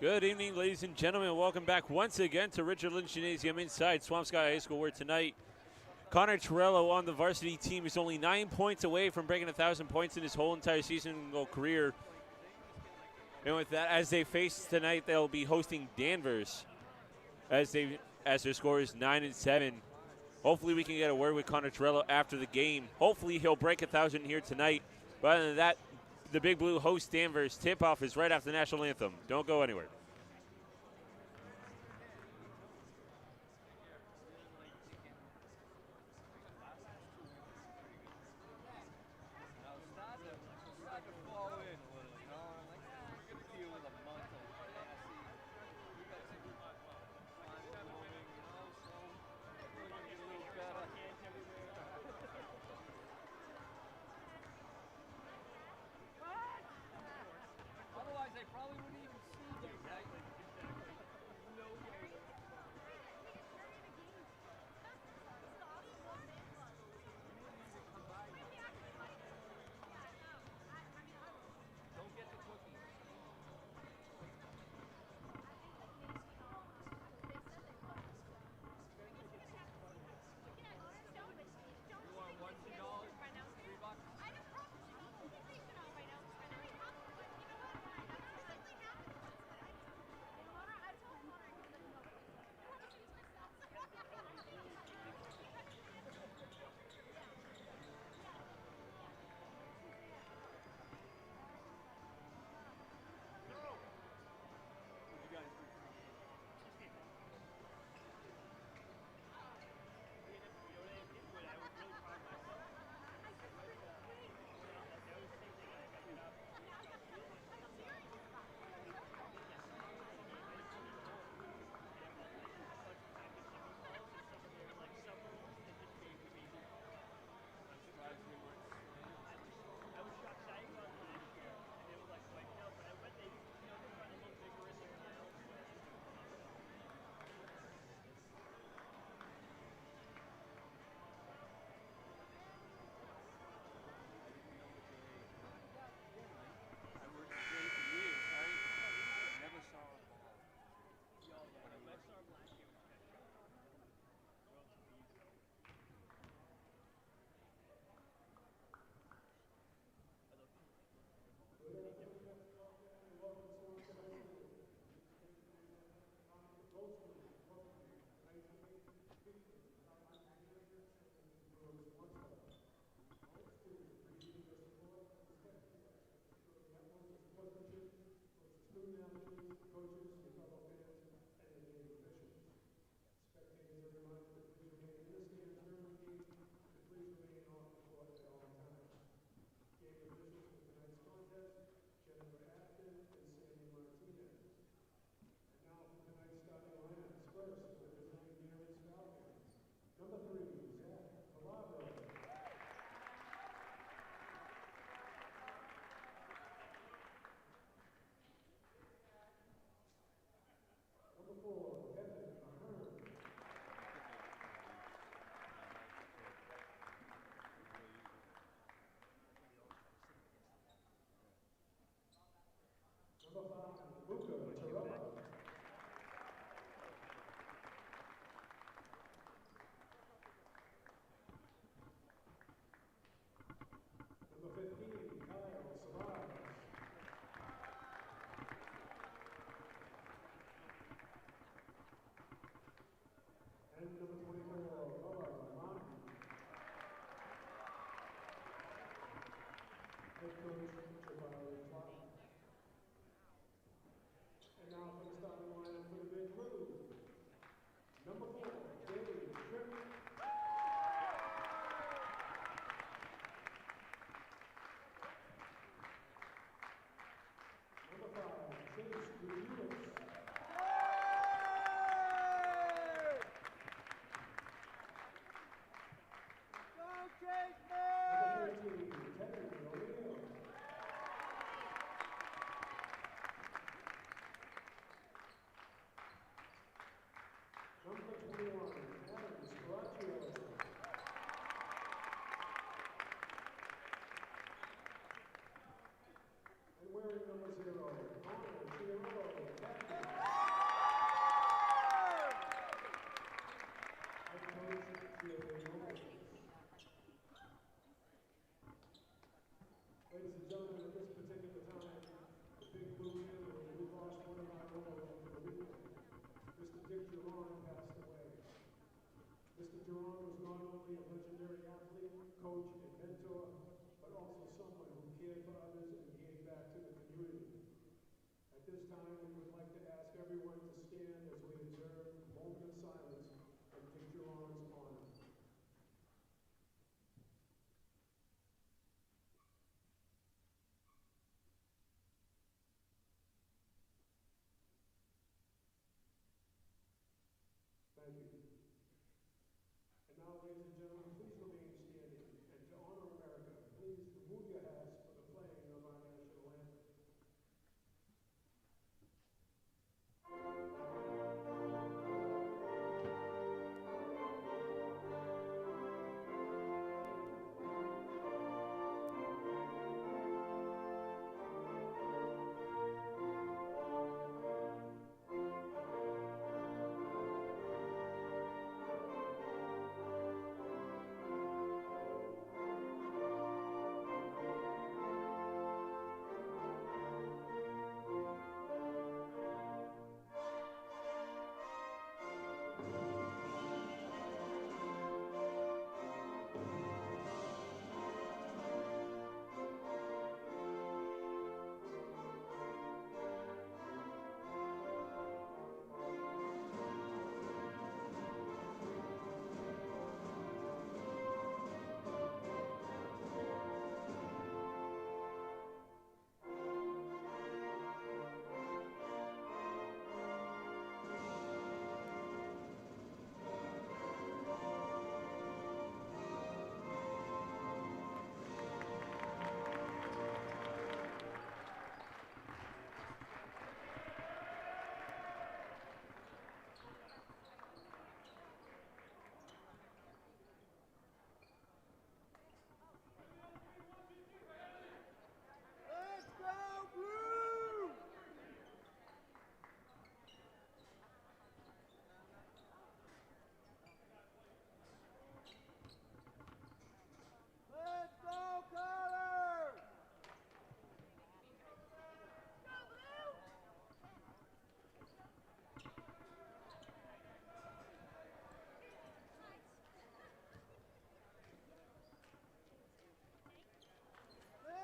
Good evening, ladies and gentlemen. Welcome back once again to Richard Lynch Gymnasium inside Swampscott High School, where tonight Connor Trell on the varsity team is only 9 points away from breaking 1,000 points in his whole entire season career. And with that, as they face tonight, they'll be hosting Danvers as their score is 9-7. Hopefully we can get a word with Connor Trell after the game. Hopefully he'll break 1,000 here tonight. But other than that, the Big Blue hosts Danvers. Tip-off is right after the national anthem. Don't go anywhere.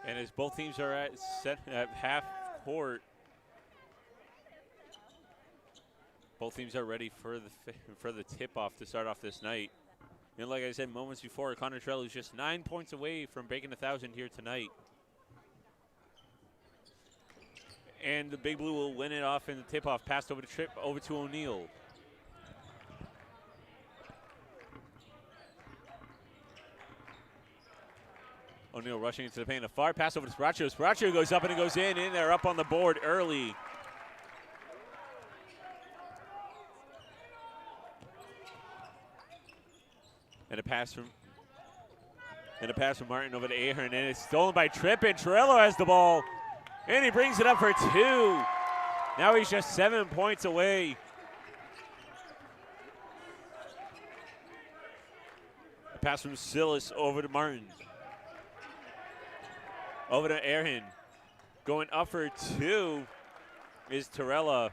And as both teams are at half court, both teams are ready for the tip-off to start off this night. And like I said moments before, Connor Trell is just 9 points away from breaking 1,000 here tonight. And the Big Blue will win it off in the tip-off. Passed over to Tripp, over to O'Neal. O'Neal rushing into the paint. A far pass over to Sriracho. Sriracho goes up and it goes in. They're up on the board early. And a pass from Martin over to Ahern, and it's stolen by Tripp, and Torello has the ball. And he brings it up for 2. Now he's just 7 points away. A pass from Silas over to Martin. Over to Ahern. Going up for 2 is Torella.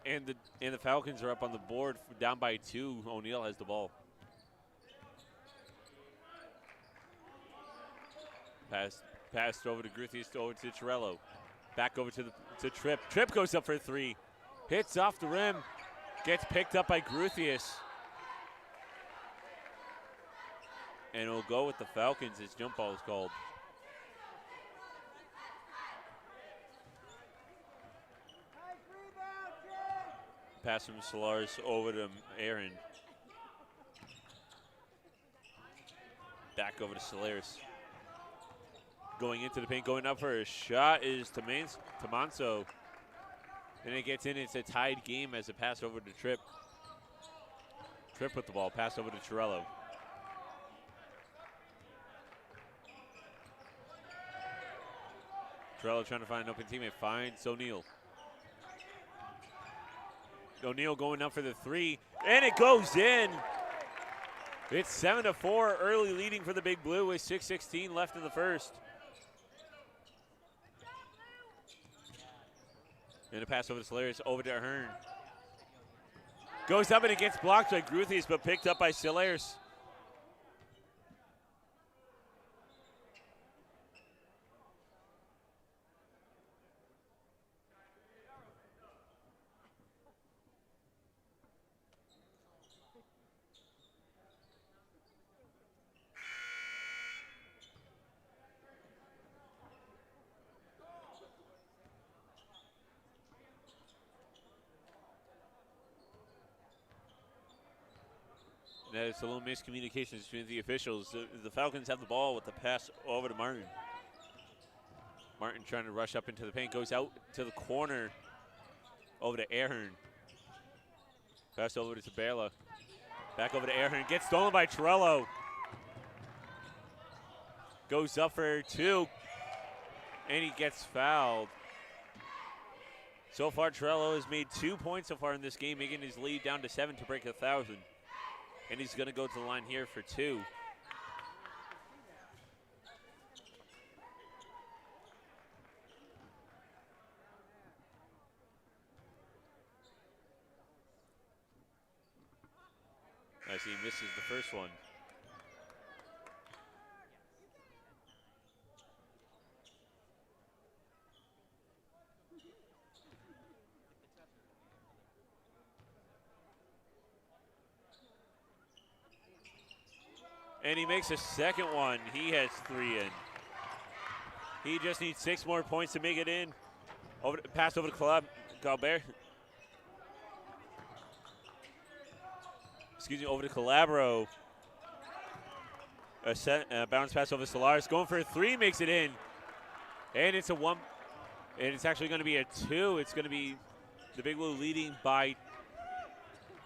And the Falcons are up on the board down by 2. O'Neal has the ball. Passed over to Gruthius, over to Torello. Back over to Tripp. Tripp goes up for 3. Hits off the rim. Gets picked up by Gruthius. And it'll go with the Falcons. His jump ball is called. Pass from Solars over to Aaron. Back over to Solaris. Going into the paint, going up for a shot is Tamanso. Then it gets in, it's a tied game as a pass over to Tripp. Tripp with the ball, pass over to Torello. Torello trying to find an open teammate, finds O'Neal. O'Neal going up for the 3, and it goes in. It's 7-4, early leading for the Big Blue with 6:16 left in the first. And a pass over to Solarius, over to Ahern. Goes up and it gets blocked by Gruthius, but picked up by Solarius. It's a little miscommunication between the officials. The Falcons have the ball with the pass over to Martin. Martin trying to rush up into the paint, goes out to the corner, over to Ahern. Pass over to Tabela. Back over to Ahern, gets stolen by Torello. Goes up for 2, and he gets fouled. So far, Torello has made 2 points so far in this game, making his lead down to 7 to break 1,000. And he's going to go to the line here for 2. As he misses the first one. And he makes a second one. He has 3 in. He just needs 6 more points to make it in. Pass over to Galbert. Excuse me, over to Calabro. A bounce pass over to Solaris. Going for a 3, makes it in. And it's a 1. And it's actually going to be a 2. It's going to be the Big Blue leading by.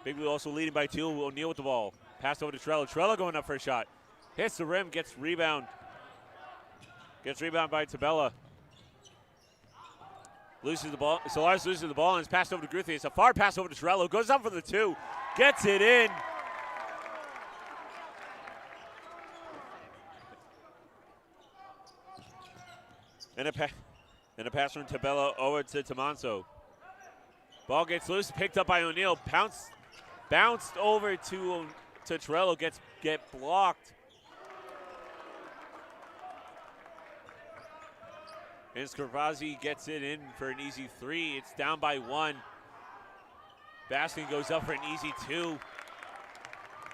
Big Blue also leading by 2. O'Neal with the ball. Pass over to Trell. Trell going up for a shot. Hits the rim, gets rebound. Gets rebound by Tabella. Loses the ball. Solaris loses the ball and it's passed over to Gruthius. It's a far pass over to Torello. Goes up for the 2. Gets it in. And a pass from Tabella over to Tamanso. Ball gets loose, picked up by O'Neal. Bounced over to Torello, get blocked. And Scarpazzi gets it in for an easy 3. It's down by 1. Baskin goes up for an easy 2.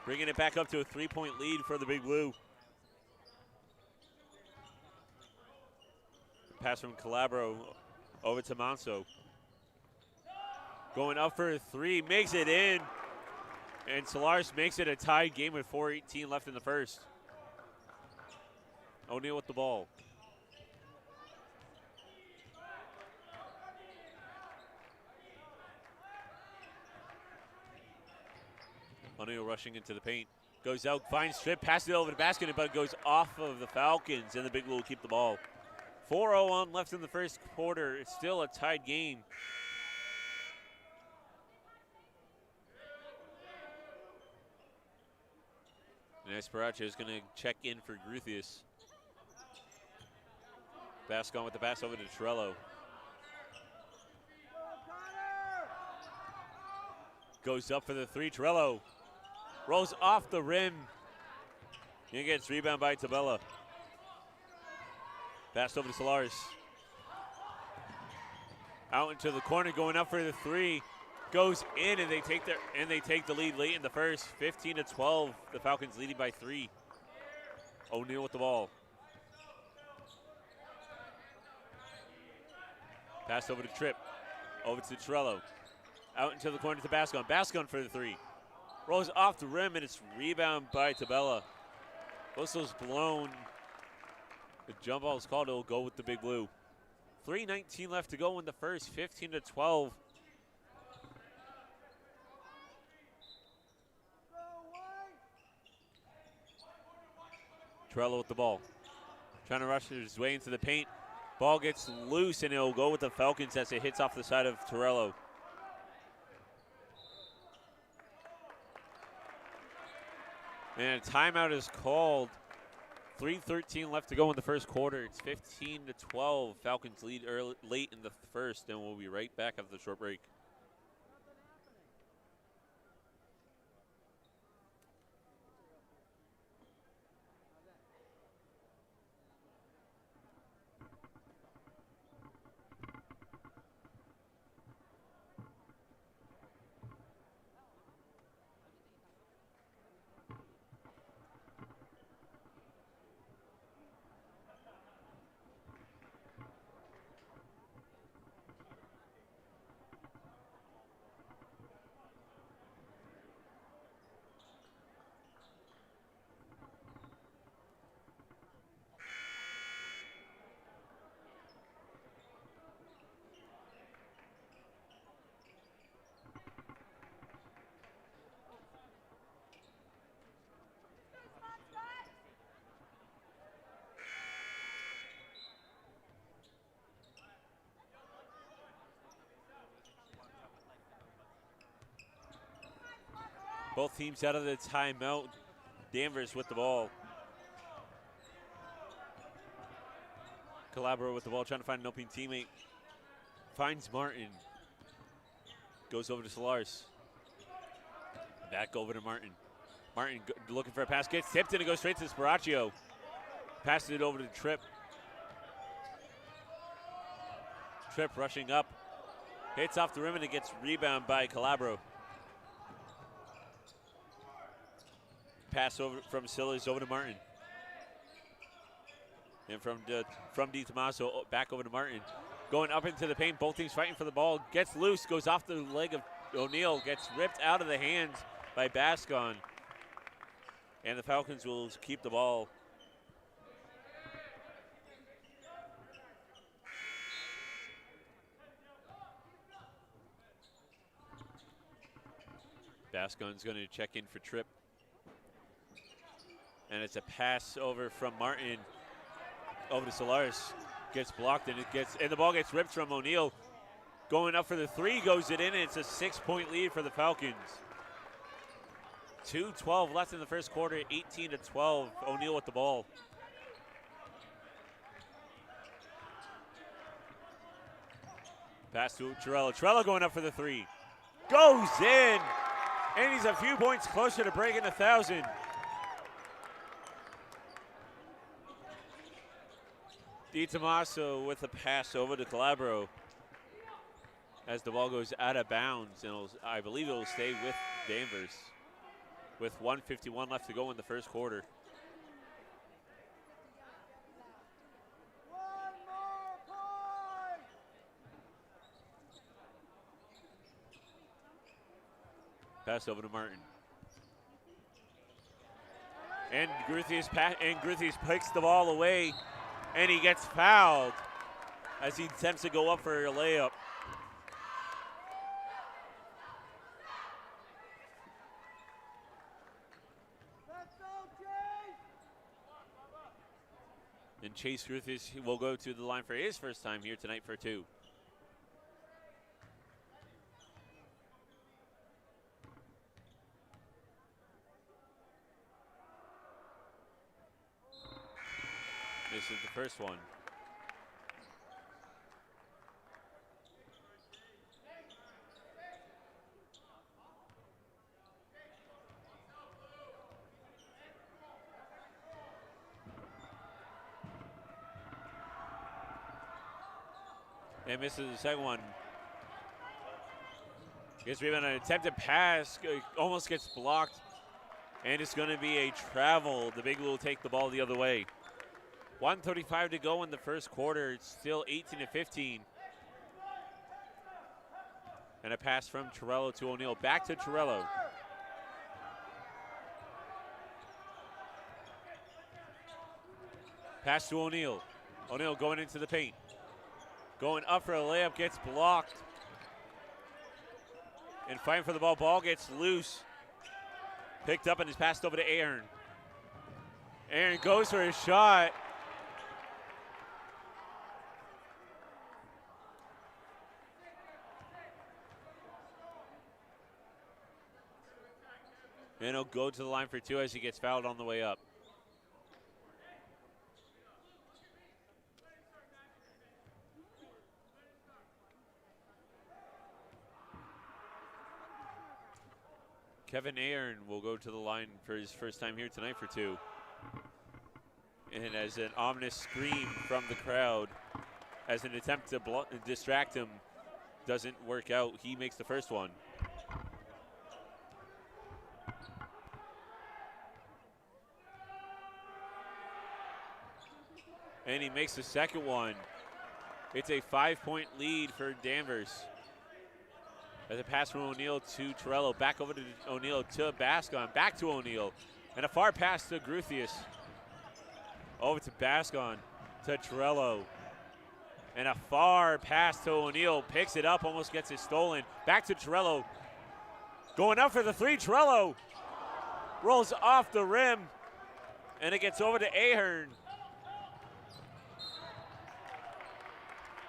Bringing it back up to a 3-point lead for the Big Blue. Pass from Calabro over to Manso. Going up for a 3, makes it in. And Solaris makes it a tied game with 4:18 left in the first. O'Neal with the ball. O'Neal rushing into the paint. Goes out, finds Strip, passes it over the basket, but it goes off of the Falcons, and the Big Blue will keep the ball. 4:01 left in the first quarter. It's still a tied game. And Esperacho is going to check in for Gruthius. Bascon with the pass over to Trello. Goes up for the 3, Trello. Rolls off the rim. And gets rebound by Tabella. Pass over to Solaris. Out into the corner, going up for the 3. Goes in, and they take the lead late in the first. 15-12. The Falcons leading by 3. O'Neal with the ball. Pass over to Tripp. Over to Trello. Out into the corner to Bascon. Bascon for the 3. Rolls off the rim, and it's rebound by Tabella. Whistle's blown. The jump ball is called. It'll go with the Big Blue. 3:19 left to go in the first. 15-12. Trello with the ball. Trying to rush his way into the paint. Ball gets loose, and it'll go with the Falcons as it hits off the side of Torello. And a timeout is called. 3:13 left to go in the first quarter. It's 15-12. Falcons lead late in the first, and we'll be right back after the short break. Both teams out of the timeout. Danvers with the ball. Calabro with the ball, trying to find an open teammate. Finds Martin. Goes over to Solaris. Back over to Martin. Martin looking for a pass. Gets tipped and it goes straight to Sparaccio. Passes it over to Tripp. Tripp rushing up. Hits off the rim and it gets rebound by Calabro. Pass over from Silas over to Martin. And from Di Tommaso back over to Martin. Going up into the paint, both teams fighting for the ball. Gets loose, goes off the leg of O'Neal. Gets ripped out of the hands by Bascon. And the Falcons will keep the ball. Bascon's going to check in for Tripp. And it's a pass over from Martin over to Solaris. Gets blocked and the ball gets ripped from O'Neal. Going up for the 3, goes it in, and it's a 6-point lead for the Falcons. 2:12 left in the first quarter, 18-12. O'Neal with the ball. Pass to Trell. Trell going up for the 3. Goes in, and he's a few points closer to breaking 1,000. DiTomaso with the pass over to Calabro as the ball goes out of bounds, and I believe it will stay with Danvers with 1:51 left to go in the first quarter. Pass over to Martin. And Gruthius picks the ball away, and he gets fouled as he attempts to go up for a layup. And Chase Gruthius will go to the line for his first time here tonight for 2. This is the first one. And misses the second one. Gets rebound, an attempted pass, almost gets blocked, and it's going to be a travel. The Big Blue will take the ball the other way. 1:35 to go in the first quarter. It's still 18-15. And a pass from Trell to O'Neal. Back to Trell. Pass to O'Neal. O'Neal going into the paint. Going up for a layup, gets blocked. And fighting for the ball. Ball gets loose. Picked up and is passed over to Aaron. Aaron goes for his shot. And he'll go to the line for 2 as he gets fouled on the way up. Kevin Aaron will go to the line for his first time here tonight for 2. And as an ominous scream from the crowd, as an attempt to distract him doesn't work out, he makes the first one. And he makes the second one. It's a 5-point lead for Danvers. As a pass from O'Neal to Trell, back over to O'Neal to Bascon, back to O'Neal, and a far pass to Gruthius. Over to Bascon, to Trell, and a far pass to O'Neal, picks it up, almost gets it stolen. Back to Trell, going up for the 3, Trell rolls off the rim, and it gets over to Ahern.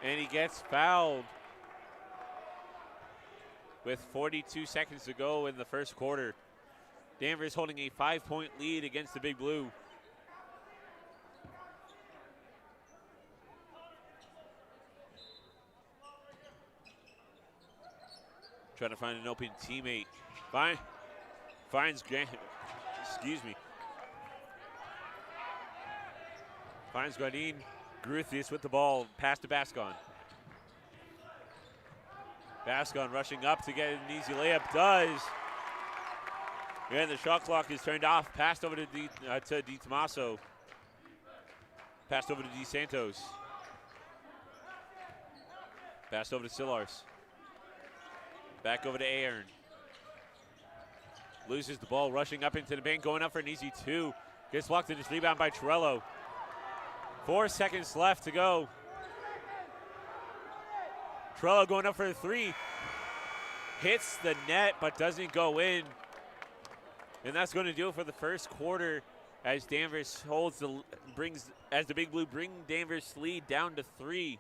And he gets fouled with 42 seconds to go in the first quarter. Danvers holding a 5-point lead against the Big Blue. Trying to find an open teammate. Finds Guadin. Gruthius with the ball, pass to Bascon. Bascon rushing up to get an easy layup, does. And the shot clock is turned off, passed over to DiTomaso. Passed over to DeSantos. Passed over to Sillars. Back over to Aaron. Loses the ball, rushing up into the paint, going up for an easy 2. Gets blocked and just rebound by Trell. 4 seconds left to go. Trell going up for a 3. Hits the net but doesn't go in. And that's going to do it for the first quarter as Danvers as the Big Blue bring Danvers' lead down to 3.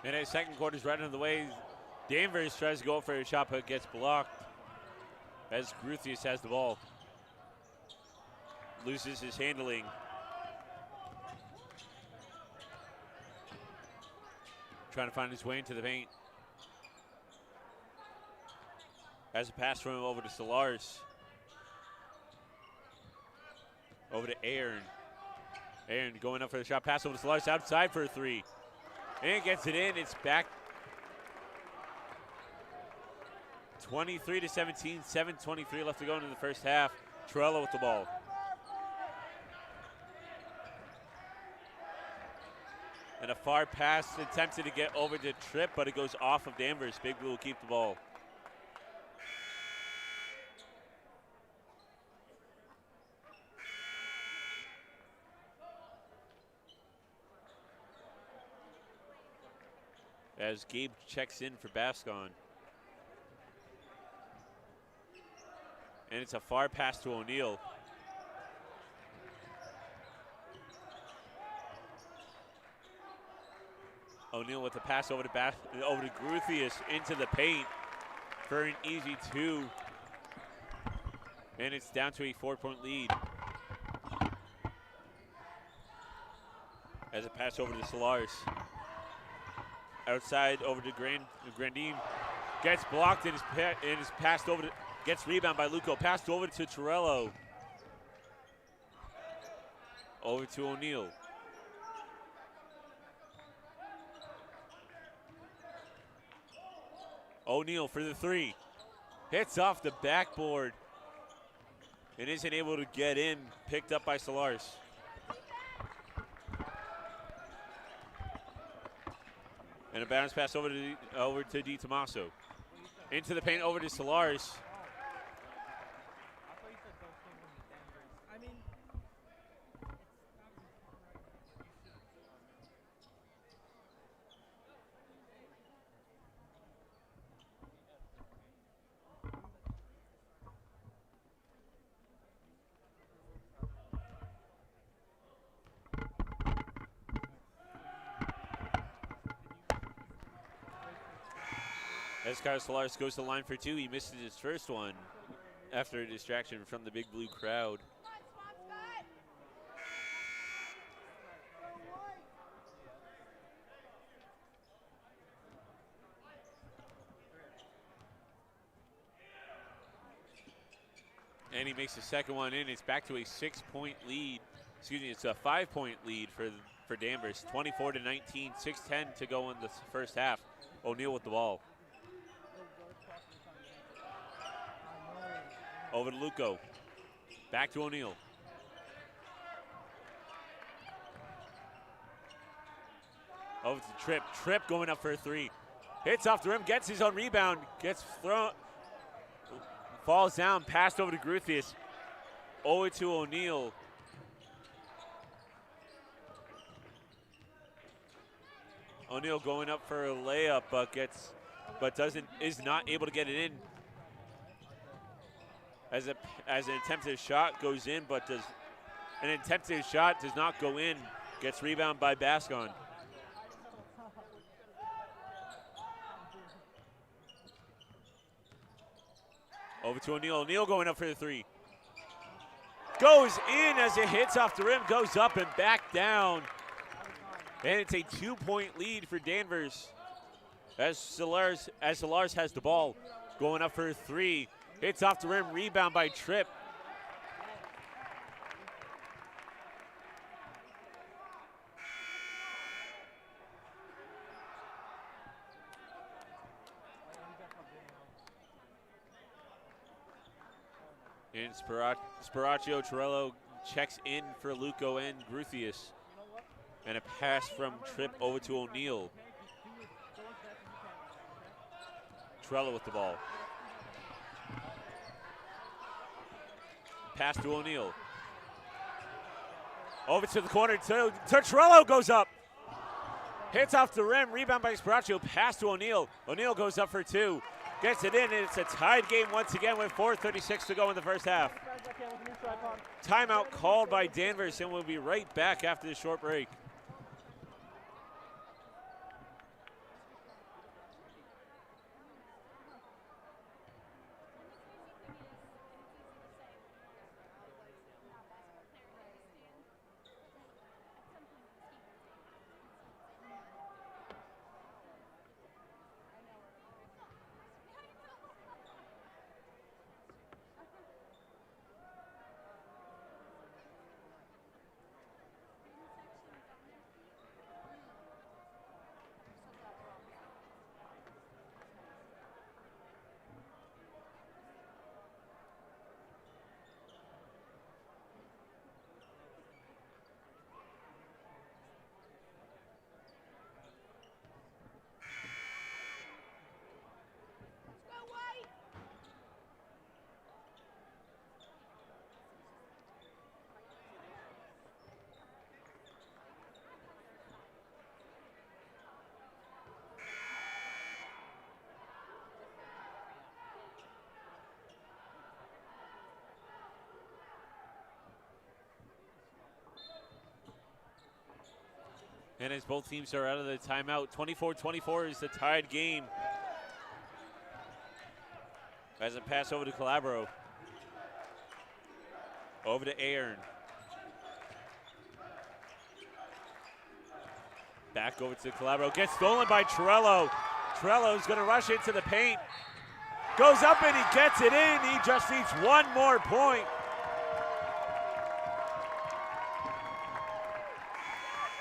And as second quarter's right on the way, Danvers tries to go for a shot but gets blocked as Gruthius has the ball. Loses his handling. Trying to find his way into the paint. Has a pass from him over to Solars. Over to Aaron. Aaron going up for the shot. Pass over to Solars outside for a three. And gets it in. It's back 23-17. 7:23 left to go into the first half. Trell with the ball. And a far pass attempted to get over to Tripp, but it goes off of Danvers. Big Blue will keep the ball. As Gabe checks in for Bascon. And it's a far pass to O'Neal. O'Neal with the pass over to Gruthius into the paint for an easy two. And it's down to a 4-point lead. As a pass over to Solars. Outside over to Grandin. Gets blocked and is passed over to, gets rebound by Luco. Passed over to Torello. Over to O'Neal. O'Neal for the three. Hits off the backboard and isn't able to get in. Picked up by Solars. And a bounce pass over to Di Tommaso. Into the paint over to Solars. As Kyle Solars goes to the line for two, he misses his first one after a distraction from the Big Blue crowd. And he makes the second one in. It's back to a 6-point lead. Excuse me, it's a 5-point lead for Danvers. 24-19, 6:10 to go in the first half. O'Neal with the ball. Over to Luco. Back to O'Neal. Over to Tripp. Tripp going up for a three. Hits off the rim, gets his own rebound, gets thrown, falls down, passed over to Gruthius. Over to O'Neal. O'Neal going up for a layup, but is not able to get it in. As an attempted shot goes in, but an attempted shot does not go in. Gets rebound by Bascon. Over to O'Neal. O'Neal going up for the three. Goes in as it hits off the rim, goes up and back down. And it's a 2-point lead for Danvers. As Solars has the ball. Going up for a three. Hits off the rim, rebound by Tripp. And Sparaccio Torello checks in for Luco and Gruthius. And a pass from Tripp over to O'Neal. Trell with the ball. Pass to O'Neal. Over to the corner, Torello goes up. Hits off the rim, rebound by Sparaccio, pass to O'Neal. O'Neal goes up for two, gets it in, and it's a tied game once again with 4:36 to go in the first half. Timeout called by Danvers, and we'll be right back after this short break. And as both teams are out of the timeout, 24-24 is the tied game. As a pass over to Calabro. Over to Aaron. Back over to Calabro. Gets stolen by Trello. Trello's going to rush into the paint. Goes up and he gets it in. He just needs one more point.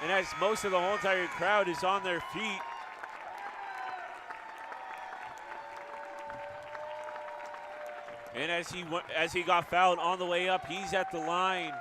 And as most of the whole entire crowd is on their feet. And as he got fouled on the way up, he's at the line.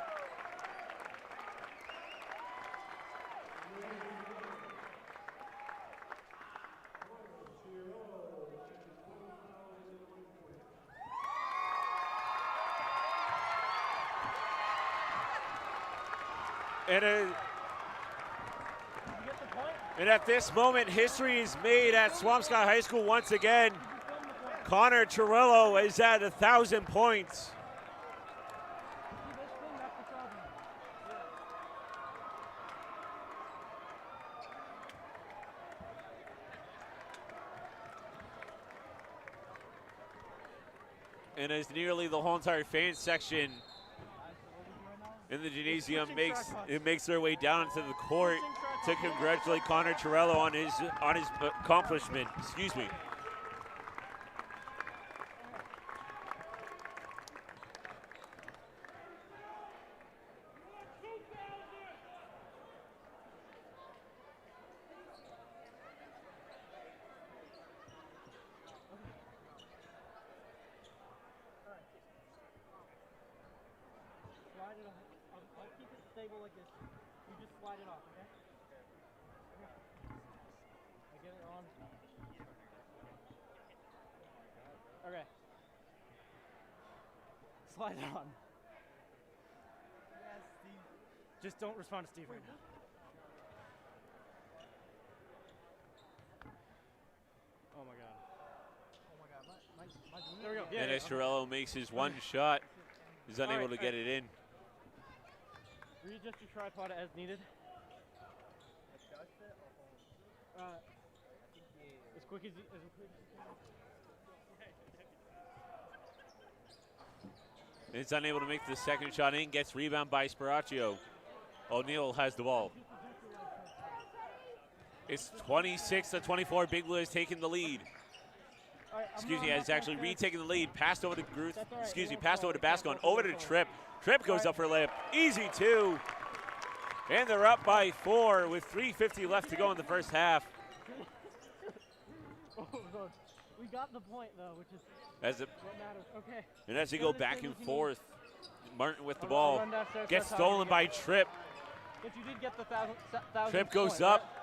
And at this moment, history is made at Swampscott High School once again. Connor Trell is at 1,000 points. And as nearly the whole entire fan section in the gymnasium makes their way down to the court to congratulate Connor Trell on his accomplishment. Excuse me. I'll keep it stable like this. You just slide it off, okay? I get it on. Okay. Slide it on. Yes, Steve. Just don't respond to Steve right now. Oh my god. Oh my god. There we go. Yeah, and as Trell makes his one shot, he's unable to get it in. Readjust your tripod as needed. As quick as you can. It's unable to make the second shot in, gets rebound by Sparaccio. O'Neal has the ball. It's 26-24, Big Blue has taken the lead. Excuse me, has actually retaken the lead. Passed over to Gruth, passed over to Bascon, over to Tripp. Tripp goes up for a layup, easy two. And they're up by 4 with 3:50 left to go in the first half. We got the point though, which is what matters. Okay. And as they go back and forth, Martin with the ball gets stolen by Tripp. But you did get the 1,000. Tripp goes up.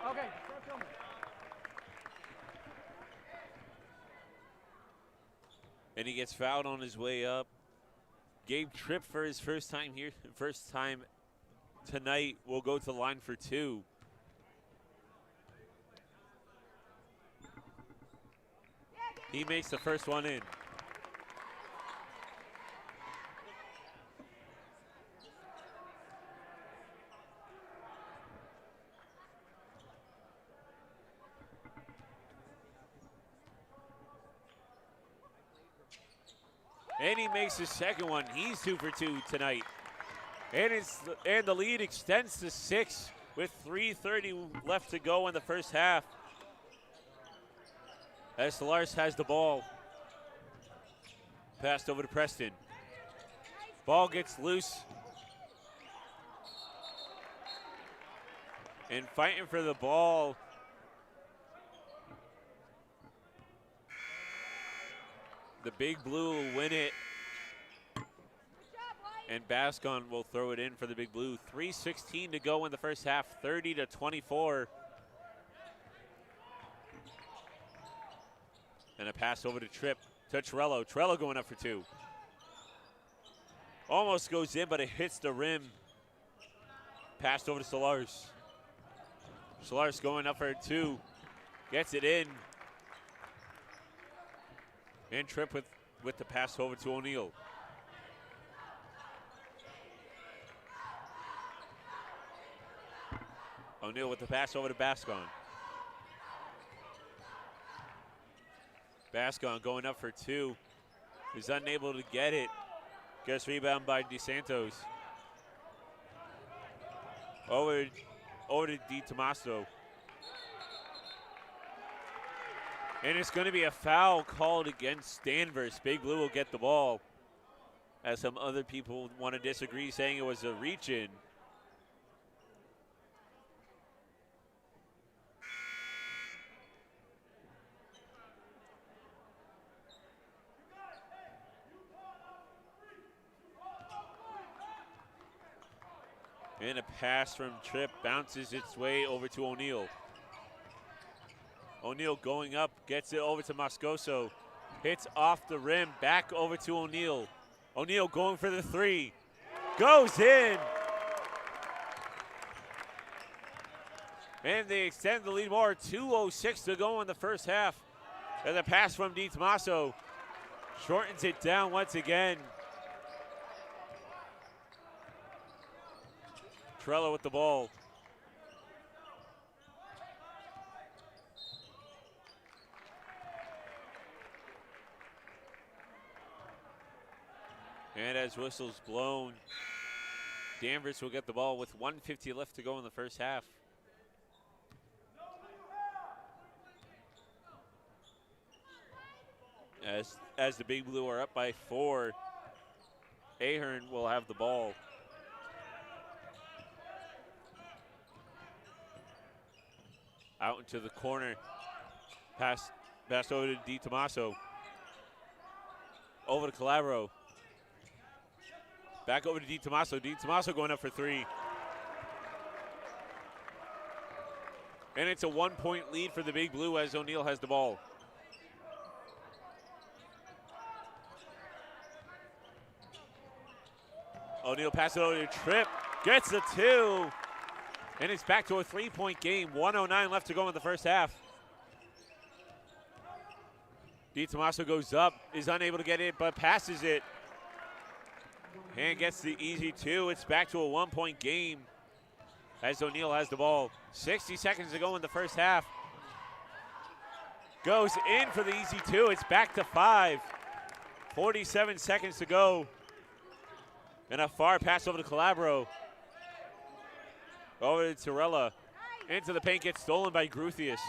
Right? Okay. And he gets fouled on his way up. Gabe Tripp for his first time here, first time tonight, will go to the line for 2. He makes the first one in. And he makes his second one. He's 2 for 2 tonight. And the lead extends to 6 with 3:30 left to go in the first half. As Solaris has the ball. Passed over to Preston. Ball gets loose. And fighting for the ball. The Big Blue will win it. And Bascon will throw it in for the Big Blue. 3:16 to go in the first half, 30-24. And a pass over to Tripp, to Trell. Trell going up for 2. Almost goes in, but it hits the rim. Passed over to Solaris. Solaris going up for 2. Gets it in. And Tripp with the pass over to O'Neal. O'Neal with the pass over to Bascon. Bascon going up for two. He's unable to get it. Gets rebound by DeSantos. Over to DiTomaso. And it's going to be a foul called against Danvers. Big Blue will get the ball. As some other people want to disagree, saying it was a reach-in. And a pass from Tripp bounces its way over to O'Neal. O'Neal going up, gets it over to Moscoso. Hits off the rim, back over to O'Neal. O'Neal going for the three. Goes in. And they extend the lead more. 2:06 to go in the first half. And the pass from DiTomaso shortens it down once again. Trell with the ball. And as whistles blown, Danvers will get the ball with 1:50 left to go in the first half. As the Big Blue are up by 4, Ahern will have the ball. Out into the corner. Pass over to DiTomaso. Over to Calabro. Back over to DiTomaso. DiTomaso going up for three. And it's a 1-point lead for the Big Blue as O'Neal has the ball. O'Neal passes it over to Tripp. Gets the two. And it's back to a 3-point game. 1:09 left to go in the first half. DiTomaso goes up, is unable to get it, but passes it. And gets the easy two. It's back to a 1-point game as O'Neal has the ball. 60 seconds to go in the first half. Goes in for the easy two. It's back to 5. 47 seconds to go. And a far pass over to Calabro. Over to Torella. Into the paint, gets stolen by Gruthius.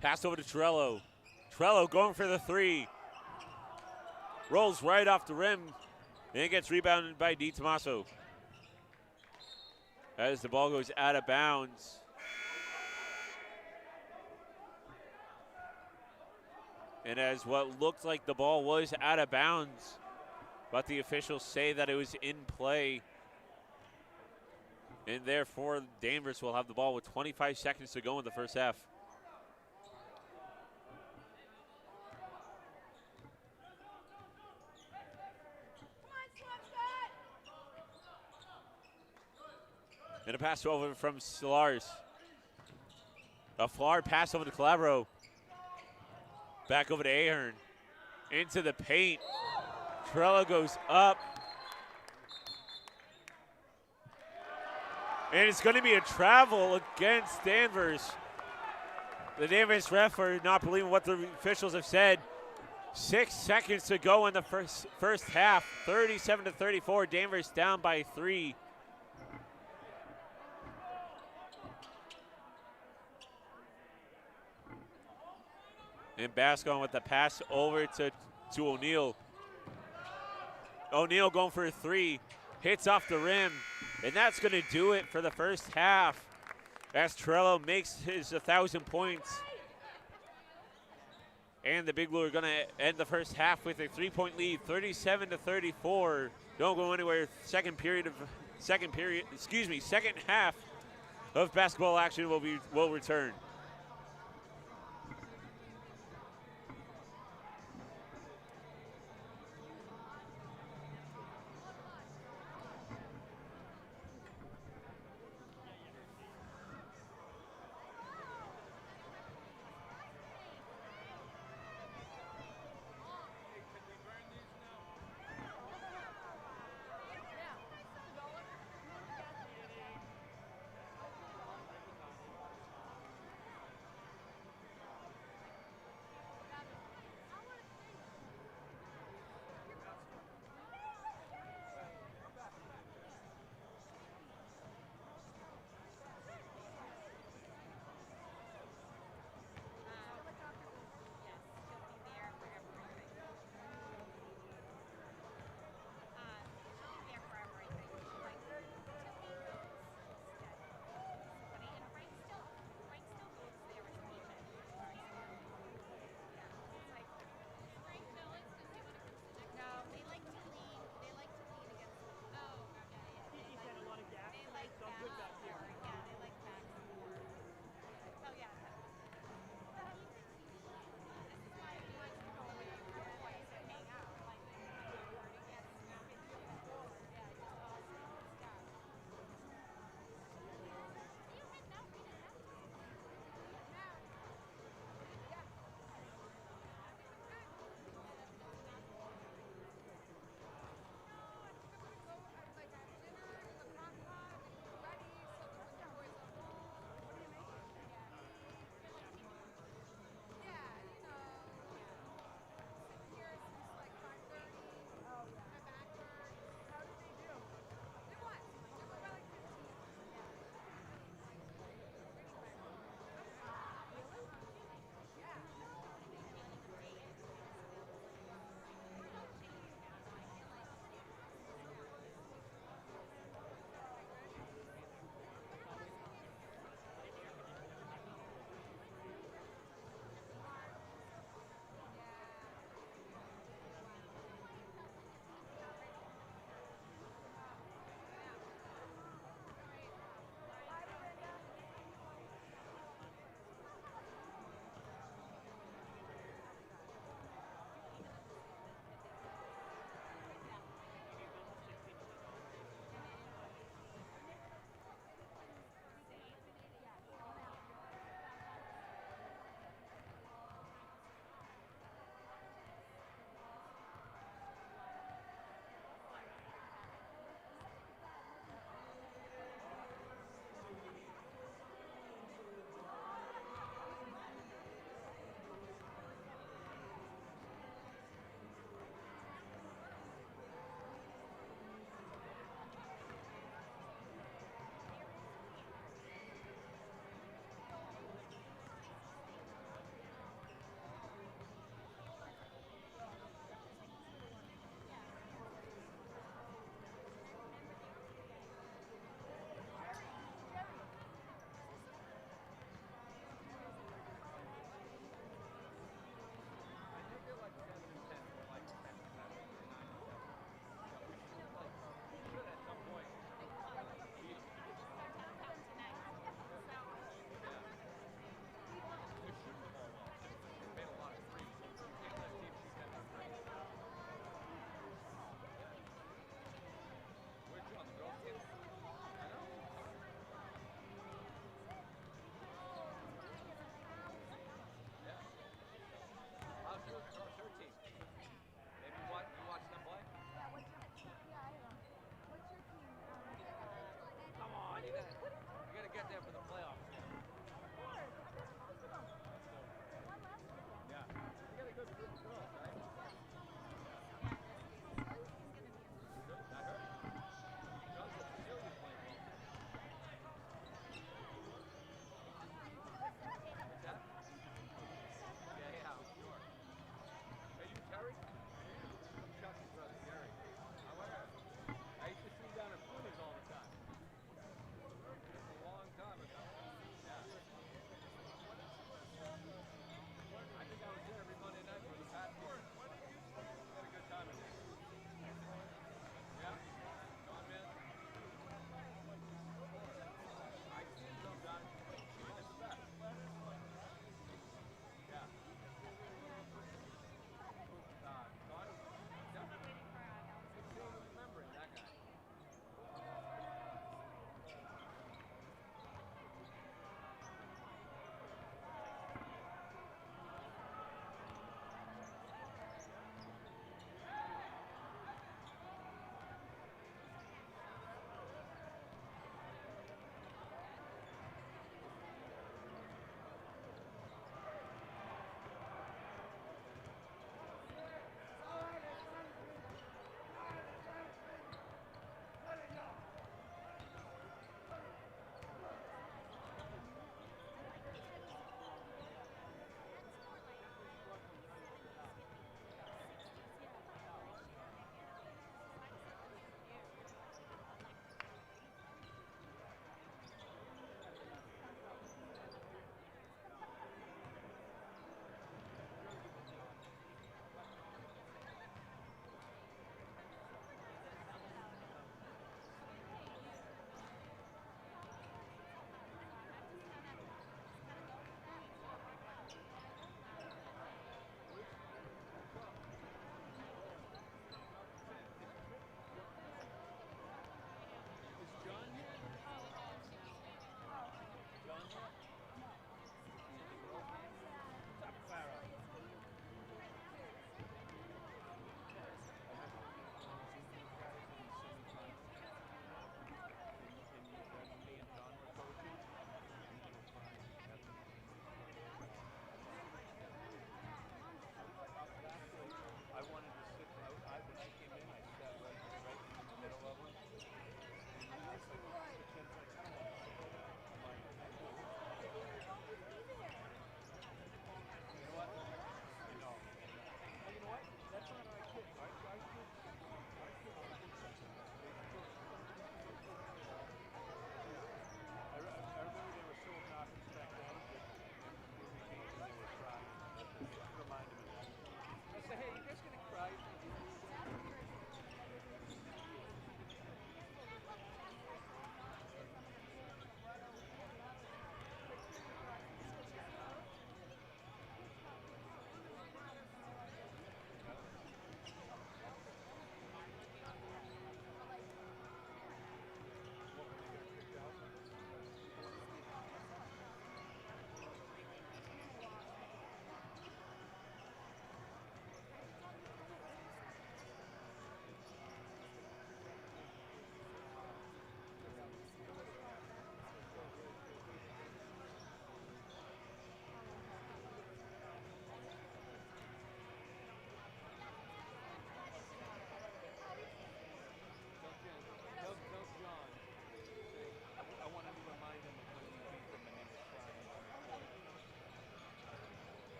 Pass over to Trello. Trello going for the three. Rolls right off the rim. And gets rebounded by DiTomaso. As the ball goes out of bounds. And as what looked like the ball was out of bounds, but the officials say that it was in play. And therefore, Danvers will have the ball with 25 seconds to go in the first half. And a pass over from Solars. A far pass over to Calabro. Back over to Ahern. Into the paint. Trella goes up. And it's going to be a travel against Danvers. The Danvers ref are not believing what the officials have said. 6 seconds to go in the first half. 37-34. Danvers down by 3. And Bascon with the pass over to O'Neal. O'Neal going for a three. Hits off the rim. And that's going to do it for the first half as Trello makes his 1,000 points. And the Big Blue are going to end the first half with a 3-point lead, 37-34. Don't go anywhere. Second half of basketball action will return.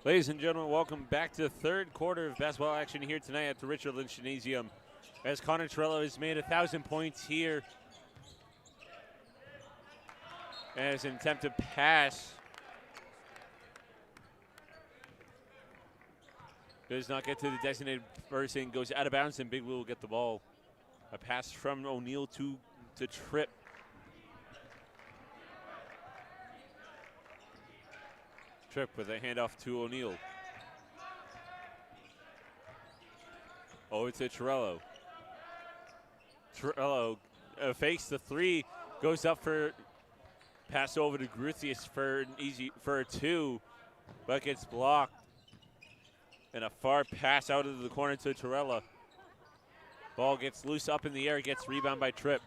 Ladies and gentlemen, welcome back to the third quarter of basketball action here tonight at the Richard Lynch Gymnasium. As Connor Trell has made 1,000 points here. As an attempt to pass. Does not get to the designated person, goes out of bounds, and Big Blue will get the ball. A pass from O'Neal to Tripp. Tripp with a handoff to O'Neal. Over to Torello. Torello fakes the three, goes up for pass over to Gruthius for a two, but gets blocked. And a far pass out of the corner to Torello. Ball gets loose up in the air, gets rebound by Tripp.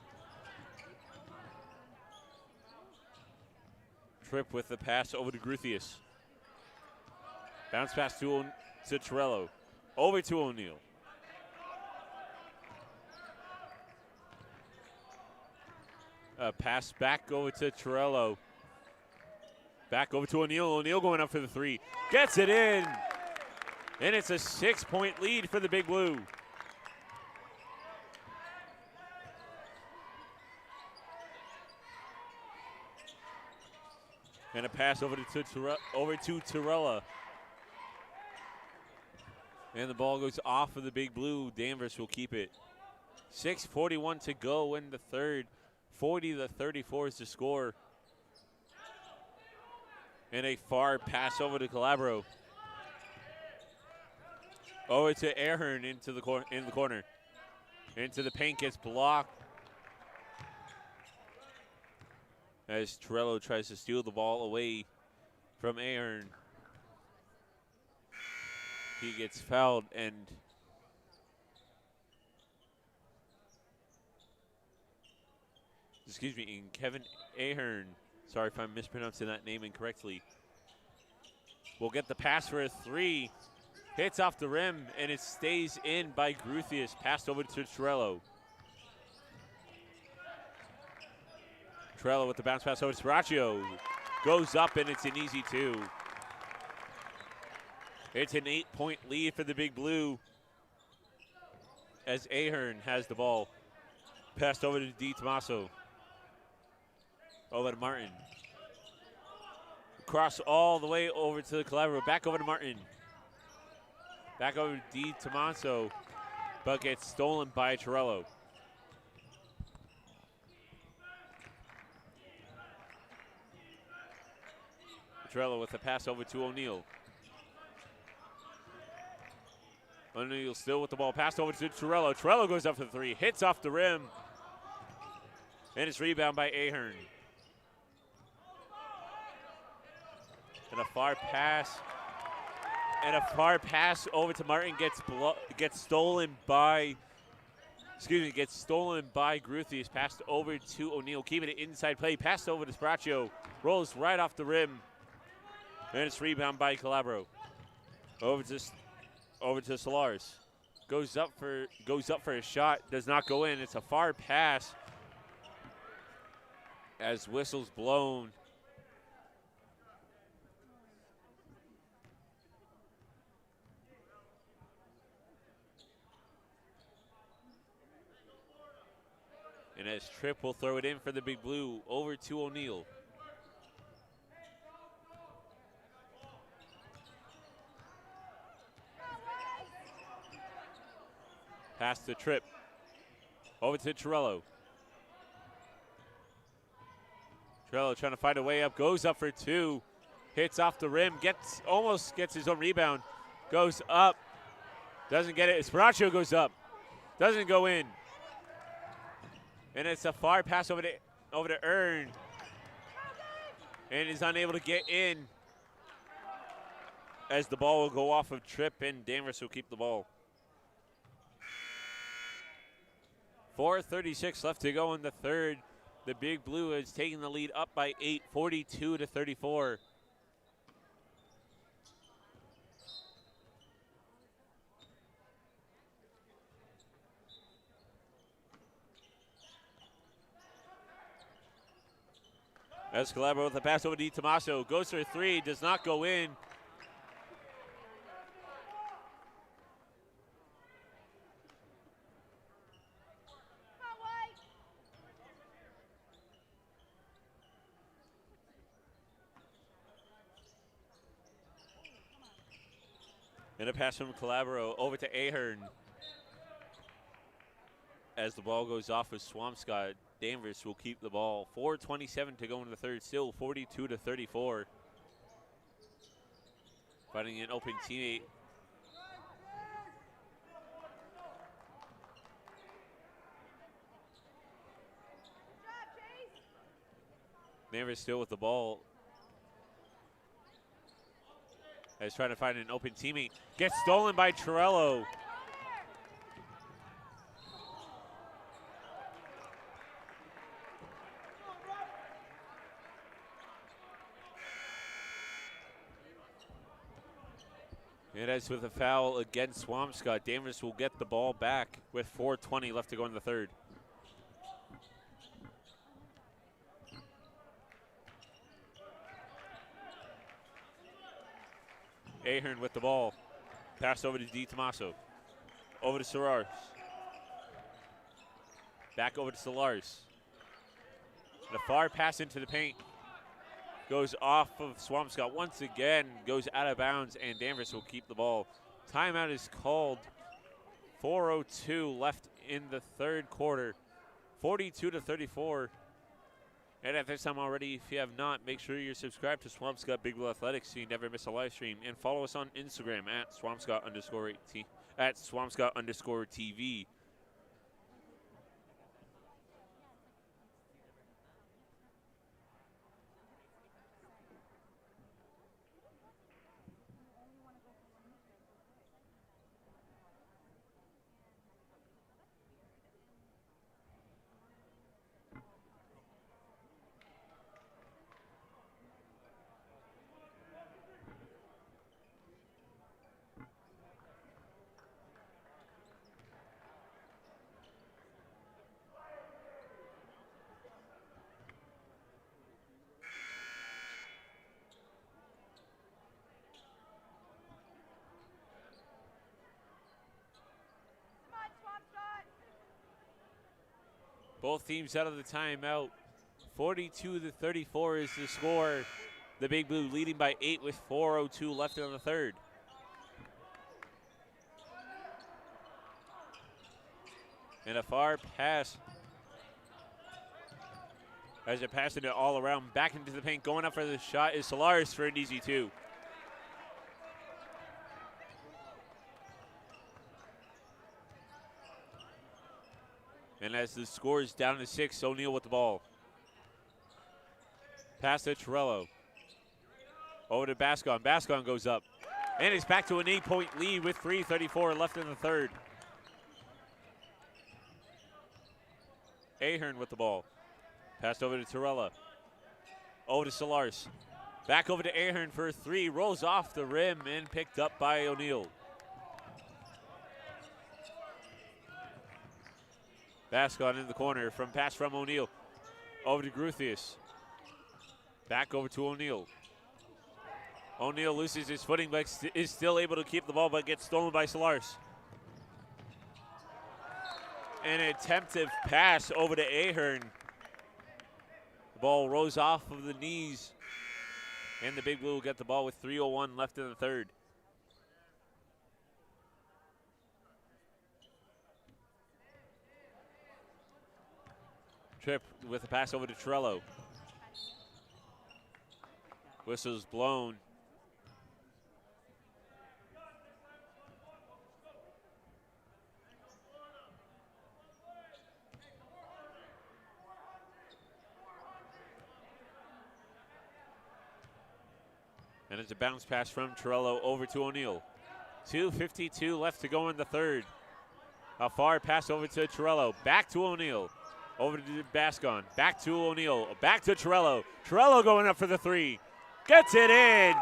Tripp with the pass over to Gruthius. Bounce pass to Torello. Over to O'Neal. Pass back over to Torello. Back over to O'Neal. O'Neal going up for the three. Gets it in. And it's a 6-point lead for the Big Blue. And a pass over to Torella. And the ball goes off of the Big Blue. Danvers will keep it. 6:41 to go in the third. 40-34 is the score. And a far pass over to Calabro. Over to Ahern in the corner. Into the paint, gets blocked. As Torello tries to steal the ball away from Ahern. He gets fouled, and Kevin Ahern, sorry if I'm mispronouncing that name incorrectly, will get the pass for a three. Hits off the rim, and it stays in by Gruthius. Passed over to Torello. Trell with the bounce pass over to Sraccio. Goes up, and it's an easy two. It's an 8-point lead for the Big Blue as Ahern has the ball. Passed over to Di Tommaso. Over to Martin. Cross all the way over to the Calabro. Back over to Martin. Back over to Di Tommaso, but gets stolen by Torello. Torello with the pass over to O'Neal. O'Neal still with the ball. Passed over to Torello. Torello goes up for the three. Hits off the rim. And it's rebound by Ahern. And a far pass. And a far pass over to Martin gets stolen by Gruthius. Passed over to O'Neal. Keeping it inside play. Passed over to Sraccio. Rolls right off the rim. And it's rebound by Calabro. Over to Solars. Goes up for a shot. Does not go in. It's a far pass. As whistles blown. And as Tripp will throw it in for the Big Blue, over to O'Neal. Pass to Tripp. Over to Torello. Trell trying to find a way up, goes up for two. Hits off the rim, almost gets his own rebound. Goes up, doesn't get it. Sraccio goes up, doesn't go in. And it's a far pass over to Earn. And is unable to get in. As the ball will go off of Tripp, and Danvers will keep the ball. 4:36 left to go in the third. The Big Blue is taking the lead up by 8, 42-34. As Calabro with the pass over to Di Tommaso. Goes for a three, does not go in. And a pass from Calabro over to Ahern. As the ball goes off of Swampscott, Danvers will keep the ball. 4:27 to go in the third, still 42-34. Finding an open teammate. Danvers still with the ball. As trying to find an open teammate. Gets stolen by Trell. And as with a foul against Swampscott, Danvers will get the ball back with 4:20 left to go in the third. Ahern with the ball. Pass over to Di Tommaso. Over to Solars. Back over to Solars. The far pass into the paint. Goes off of Swampscott once again, goes out of bounds, and Danvers will keep the ball. Timeout is called. 4:02 left in the third quarter. 42-34. And at this time already, if you have not, make sure you're subscribed to Swampscott Big Blue Athletics so you never miss a live stream. And follow us on Instagram at Swampscott_TV. Both teams out of the timeout. 42-34 is the score. The Big Blue leading by 8 with 4:02 left in the third. And a far pass. As it passed it all around, back into the paint. Going up for the shot is Solars for an easy two. And as the score is down to 6, O'Neal with the ball. Pass to Trell. Over to Bascon. Bascon goes up. And it's back to an 8-point lead with 3:34 left in the third. Ahern with the ball. Passed over to Trell. Over to Solars. Back over to Ahern for a three. Rolls off the rim and picked up by O'Neal. Bascon in the corner from pass from O'Neal. Over to Gruthius. Back over to O'Neal. O'Neal loses his footing but is still able to keep the ball but gets stolen by Solars. An attempted pass over to Ahern. The ball rolls off of the knees. And the Big Blue will get the ball with 3:01 left in the third. Tripp with a pass over to Trell. Whistle's blown. And it's a bounce pass from Trell over to O'Neal. 2:52 left to go in the third. A far pass over to Trell. Back to O'Neal. Over to Bascon. Back to O'Neal. Back to Trell. Trell going up for the three. Gets it in.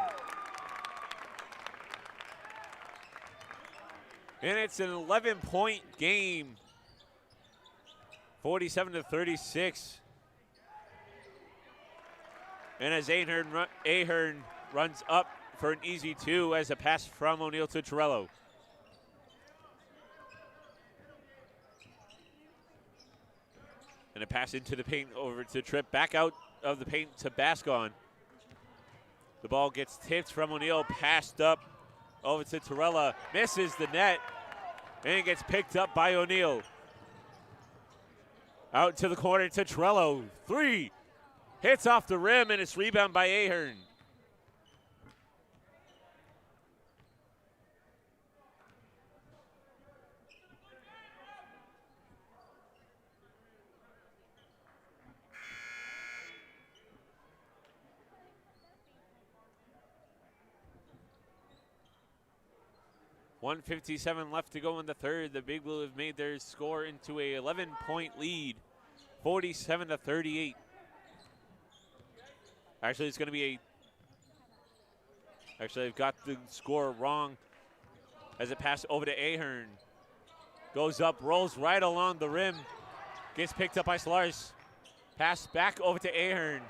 And it's an 11-point game. 47-36. And as Ahern runs up for an easy two as a pass from O'Neal to Trell. And a pass into the paint over to Tripp. Back out of the paint to Bascon. The ball gets tipped from O'Neal, passed up Over to Torella, misses the net, and gets picked up by O'Neal. Out to the corner to Trello. 3. Hits off the rim, and it's rebound by Ahern. .157 left to go in the third. The Big Blue have made their score into a 11-point lead, 47-38. Actually, it's going to be I've got the score wrong as it passed over to Ahern. Goes up, rolls right along the rim. Gets picked up by Solars. Pass back over to Ahern.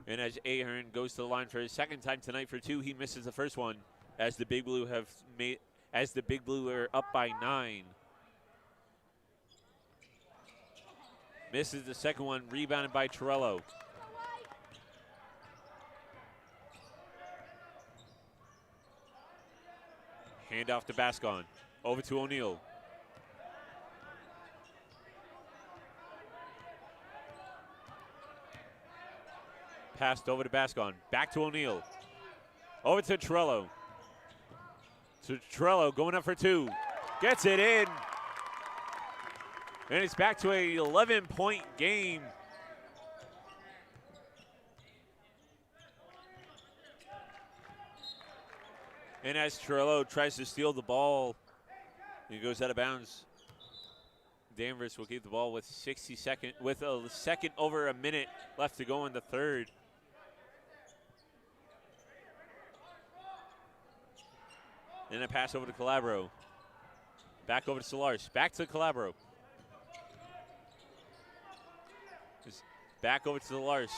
And as Ahern goes to the line for his second time tonight for 2, he misses the first one as the Big Blue are up by 9. Misses the second one, rebounded by Torello. Hand off to Bascon. Over to O'Neal. Passed over to Bascon. Back to O'Neal. Over to Trello. To Trello going up for 2. Gets it in. And it's back to a 11-point game. And as Trello tries to steal the ball, he goes out of bounds. Danvers will keep the ball with a second over a minute left to go in the third. Then a pass over to Calabro. Back over to Solars. Back to Calabro. Back over to Solars.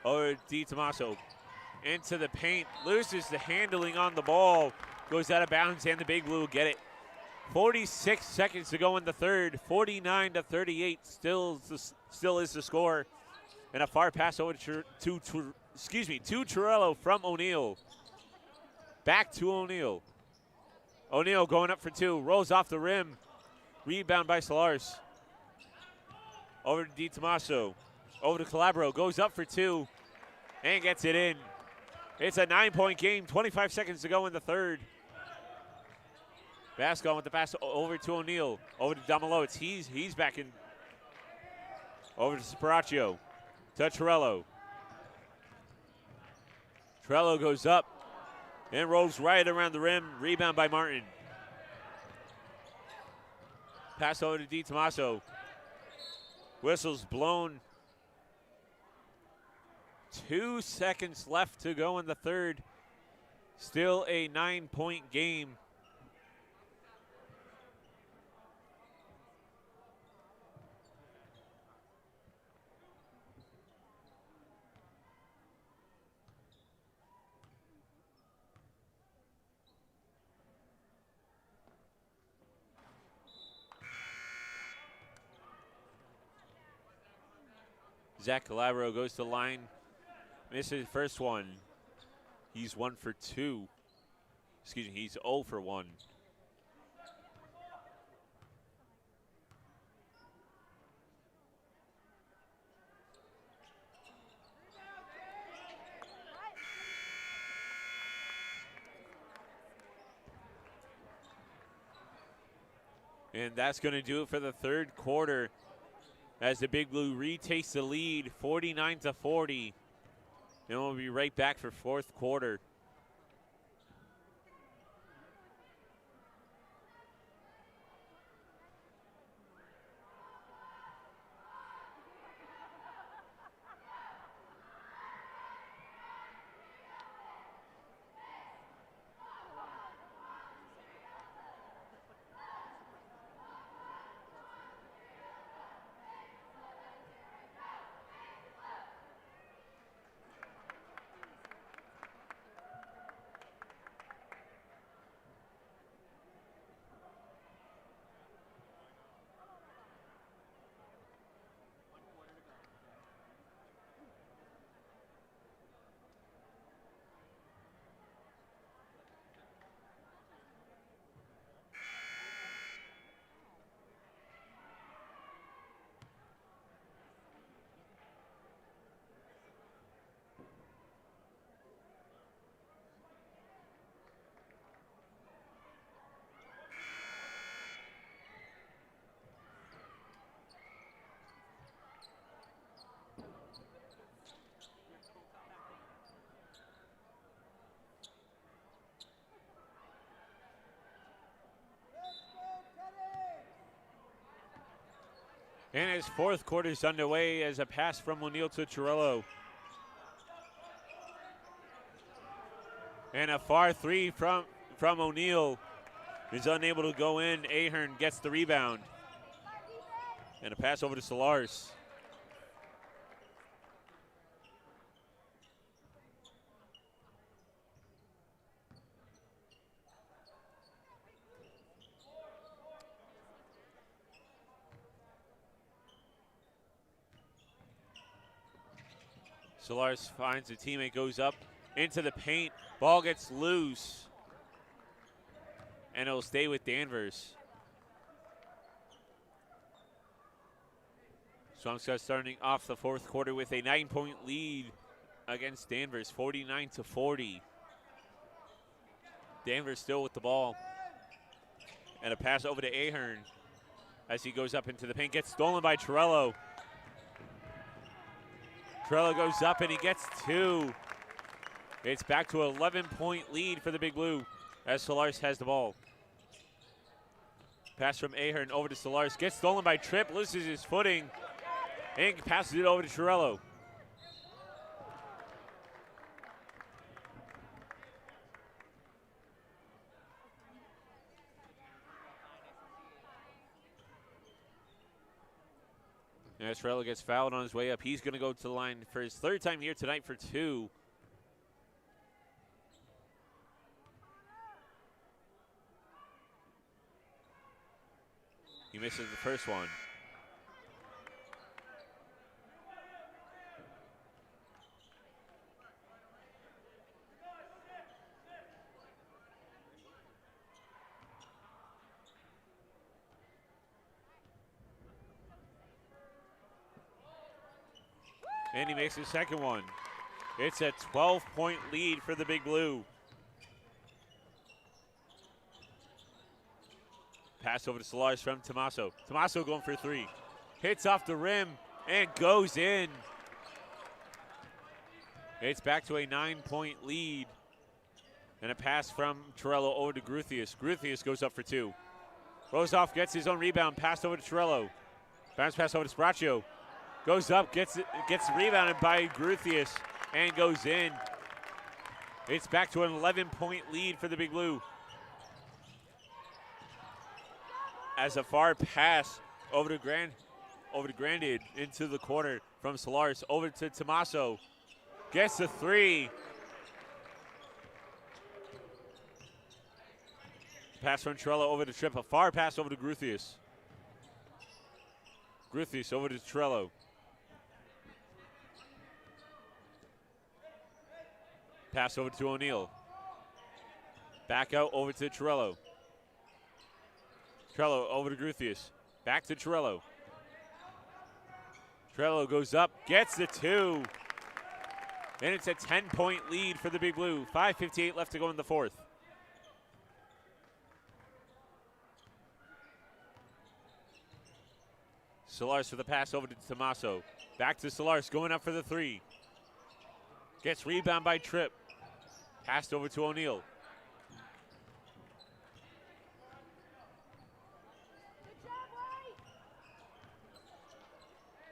Over to Di Tommaso. Into the paint. Loses the handling on the ball. Goes out of bounds, and the Big Blue will get it. 46 seconds to go in the third. 49-38 still is the score. And a far pass over to Torello from O'Neal. Back to O'Neal. O'Neal going up for 2. Rolls off the rim. Rebound by Solars. Over to Di Tommaso. Over to Calabro. Goes up for 2. And gets it in. It's a 9-point game. 25 seconds to go in the third. Bascon with the pass over to O'Neal. Over to Domalovic. He's back in. Over to Sparaccio. To Torello. Trello goes up. And rolls right around the rim. Rebound by Martin. Pass over to Di Tommaso. Whistle's blown. 2 seconds left to go in the third. Still a 9-point game. Zach Calabro goes to the line. Misses the first one. He's 1 for 2. Excuse me, he's 0 for 1. And that's going to do it for the third quarter as the Big Blue retakes the lead 49-40. And we'll be right back for fourth quarter. And his fourth quarter is underway as a pass from O'Neal to Trell. And a far three from O'Neal is unable to go in. Ahern gets the rebound. And a pass over to Solars. Solars finds a teammate, goes up into the paint. Ball gets loose. And it'll stay with Danvers. Swampscott starting off the fourth quarter with a 9-point lead against Danvers, 49-40. Danvers still with the ball. And a pass over to Ahern as he goes up into the paint. Gets stolen by Trell. Trell goes up and he gets two. It's back to an 11-point lead for the Big Blue as Solars has the ball. Pass from Ahern over to Solars. Gets stolen by Tripp, loses his footing, and passes it over to Trell. As Trell gets fouled on his way up, he's going to go to the line for his third time here tonight for two. He misses the first one. And he makes his second one. It's a 12-point lead for the Big Blue. Pass over to Solars from Tommaso. Tommaso going for three. Hits off the rim and goes in. It's back to a 9-point lead. And a pass from Trell over to Gruthius. Gruthius goes up for two. Rosoff gets his own rebound. Pass over to Trell. Bounce pass over to Spraccio. Goes up, gets rebounded by Gruthius, and goes in. It's back to an 11-point lead for the Big Blue. As a far pass over to Grandid into the corner from Solars, over to Tommaso. Gets the three. Pass from Trell over to Tripp. A far pass over to Gruthius. Gruthius over to Trell. Pass over to O'Neal. Back out over to Trell. Trell over to Gruthius. Back to Trell. Trell goes up, gets the two. And it's a 10-point lead for the Big Blue. 5:58 left to go in the fourth. Solars for the pass over to Tommaso. Back to Solars, going up for the three. Gets rebound by Tripp. Passed over to O'Neal.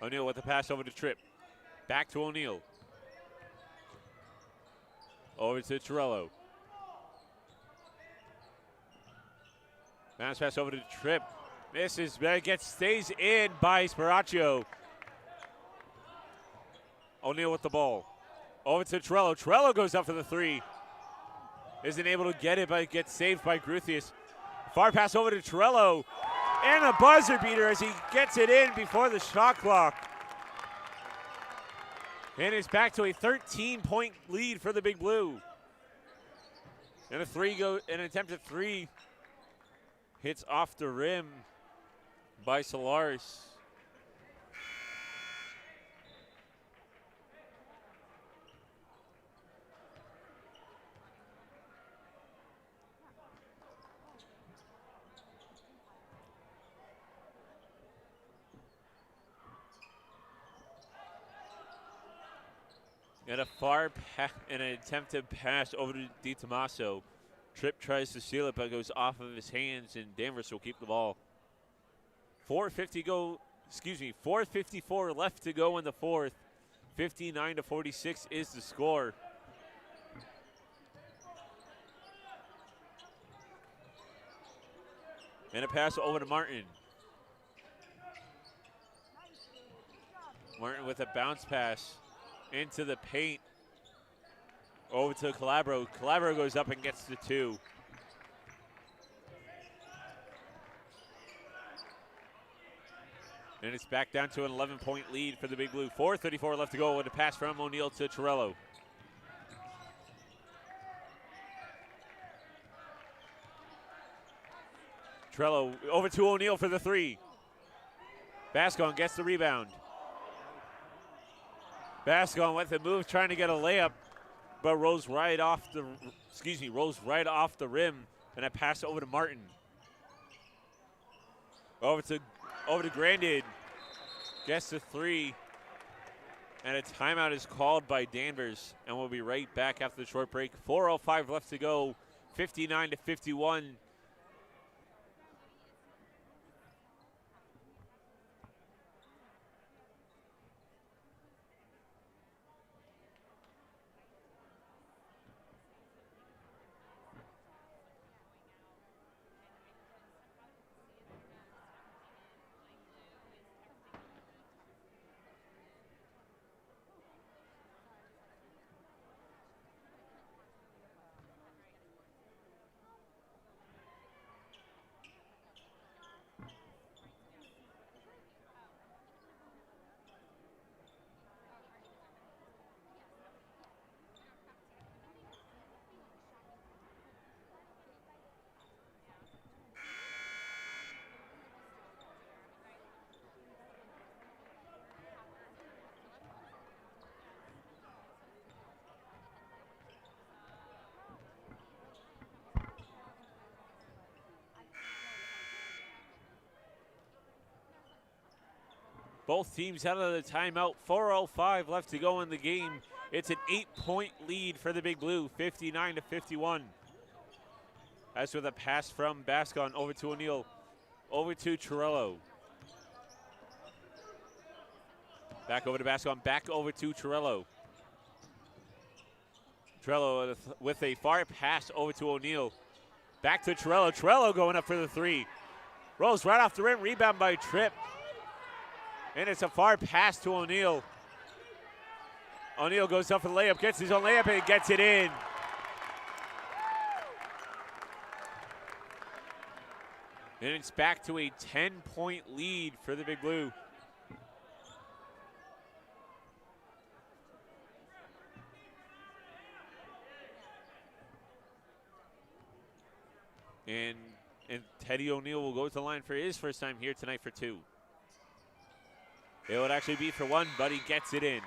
O'Neal with the pass over to Tripp. Back to O'Neal. Over to Trell. Bounce pass over to Tripp. Misses, but stays in by Spraccio. O'Neal with the ball. Over to Trell. Trell goes up for the three. Isn't able to get it, but gets saved by Gruthius. Far pass over to Trell. And a buzzer beater as he gets it in before the shot clock. And it's back to a 13-point lead for the Big Blue. And an attempted three hits off the rim by Solars. And an attempted pass over to Di Tommaso. Tripp tries to steal it, but goes off of his hands, and Danvers will keep the ball. 4:50 go 4:54 left to go in the fourth. 59-46 is the score. And a pass over to Martin. Martin with a bounce pass into the paint. Over to Calabro. Calabro goes up and gets the 2. And it's back down to an 11-point lead for the Big Blue. 4:34 left to go with a pass from O'Neal to Torello. Trello over to O'Neal for the 3. Bascon gets the rebound. Bascon with the move, trying to get a layup, but rolls right off the rim, and a pass over to Martin. Over to Grandin. Gets the 3. And a timeout is called by Danvers, and we'll be right back after the short break. 4:05 left to go, 59-51. Both teams out of the timeout. 4:05 left to go in the game. It's an 8-point lead for the Big Blue, 59-51. As with a pass from Bascon over to O'Neal, over to Torello. Back over to Bascon, back over to Torello. Trello with a far pass over to O'Neal. Back to Torello. Torello going up for the 3. Rolls right off the rim, rebound by Tripp. And it's a far pass to O'Neal. O'Neal goes up for the layup, gets his own layup, and gets it in. And it's back to a 10-point lead for the Big Blue. And Teddy O'Neal will go to the line for his first time here tonight for 2. It would actually be for 1, but he gets it in.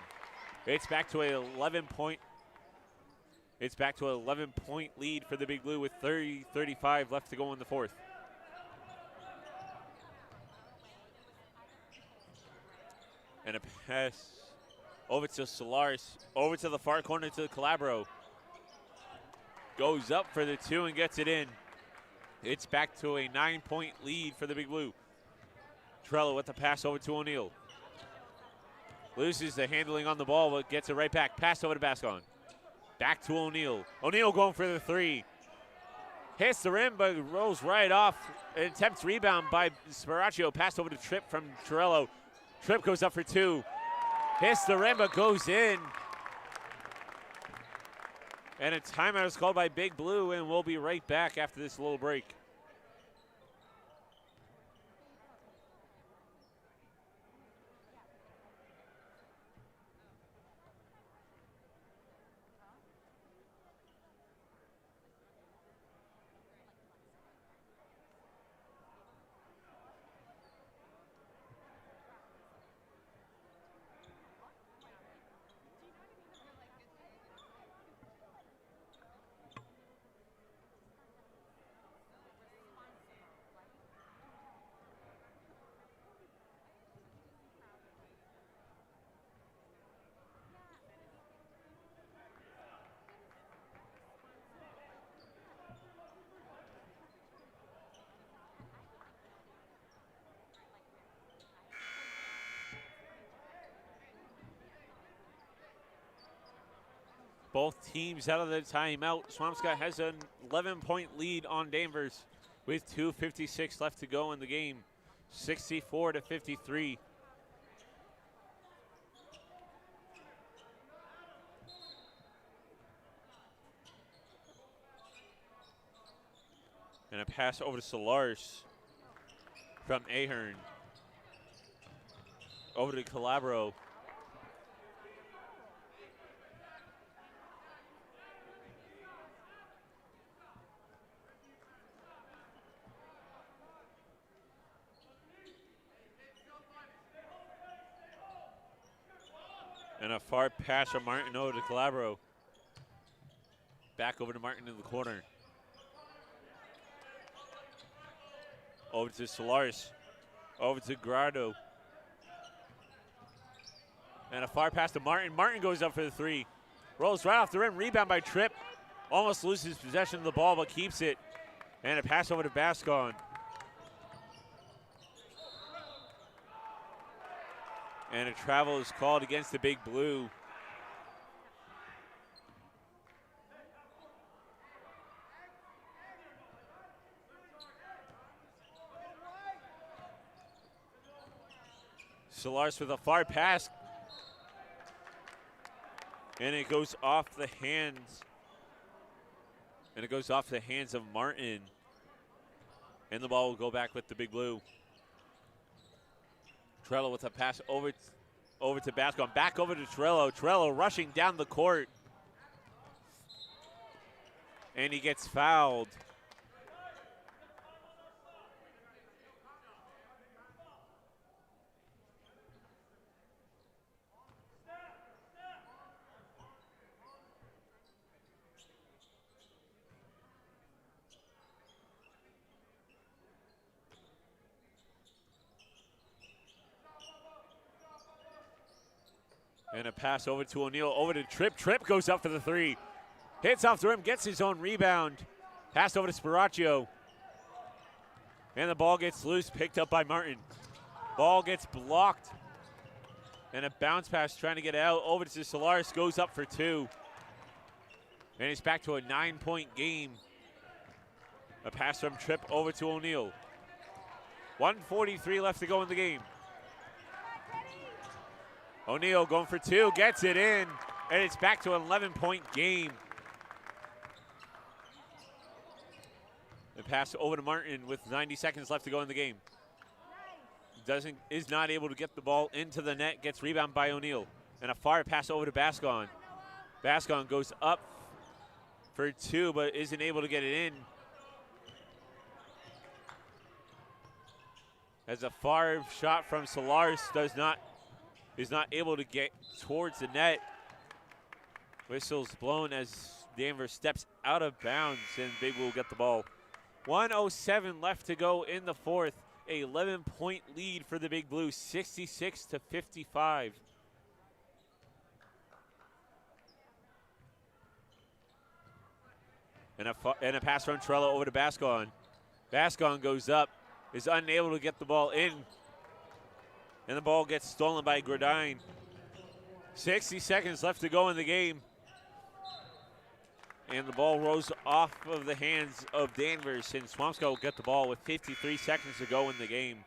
It's back to an 11-point. It's back to an 11-point lead for the Big Blue with 30-35 left to go in the fourth. And a pass over to Solaris, over to the far corner to Calabro. Goes up for the 2 and gets it in. It's back to a 9-point lead for the Big Blue. Trello with the pass over to O'Neal. Loses the handling on the ball, but gets it right back. Pass over to Bascon. Back to O'Neal. O'Neal going for the 3. Hits the rim, but rolls right off. An attempts rebound by Sparaccio. Pass over to Tripp from Torello. Tripp goes up for 2. Hits the rim, but goes in. And a timeout is called by Big Blue, and we'll be right back after this little break. Both teams out of the timeout. Swampscott has an 11-point lead on Danvers with 2:56 left to go in the game. 64-53. And a pass over to Solars from Ahern. Over to Calabro. And a far pass from Martin over to Calabro. Back over to Martin in the corner. Over to Solars. Over to Grado. And a far pass to Martin. Martin goes up for the three. Rolls right off the rim. Rebound by Tripp. Almost loses possession of the ball, but keeps it. And a pass over to Bascon. And a travel is called against the Big Blue. Solars with a far pass. And it goes off the hands. And it goes off the hands of Martin. And the ball will go back with the Big Blue. Trell with a pass over to Bascon. Back over to Trell. Trell rushing down the court. And he gets fouled. And a pass over to O'Neal, over to Tripp. Tripp goes up for the three. Hits off the rim, gets his own rebound. Pass over to Sparaccio. And the ball gets loose, picked up by Martin. Ball gets blocked. And a bounce pass trying to get out. Over to Solaris, goes up for two. And it's back to a 9-point game. A pass from Tripp over to O'Neal. 1:43 left to go in the game. O'Neal going for two, gets it in, and it's back to an 11-point game. The pass over to Martin with 90 seconds left to go in the game. Is not able to get the ball into the net, gets rebound by O'Neal. And a far pass over to Bascon. Bascon goes up for two, but isn't able to get it in. As a far shot from Solars is not able to get towards the net. Whistle's blown as Danvers steps out of bounds, and Big Blue will get the ball. 1:07 left to go in the fourth. A 11-point lead for the Big Blue, 66-55. And a pass from Trell over to Bascon. Bascon goes up, is unable to get the ball in. And the ball gets stolen by Gradine. 60 seconds left to go in the game. And the ball rolls off of the hands of Danvers, and Swampscott will get the ball with 53 seconds to go in the game.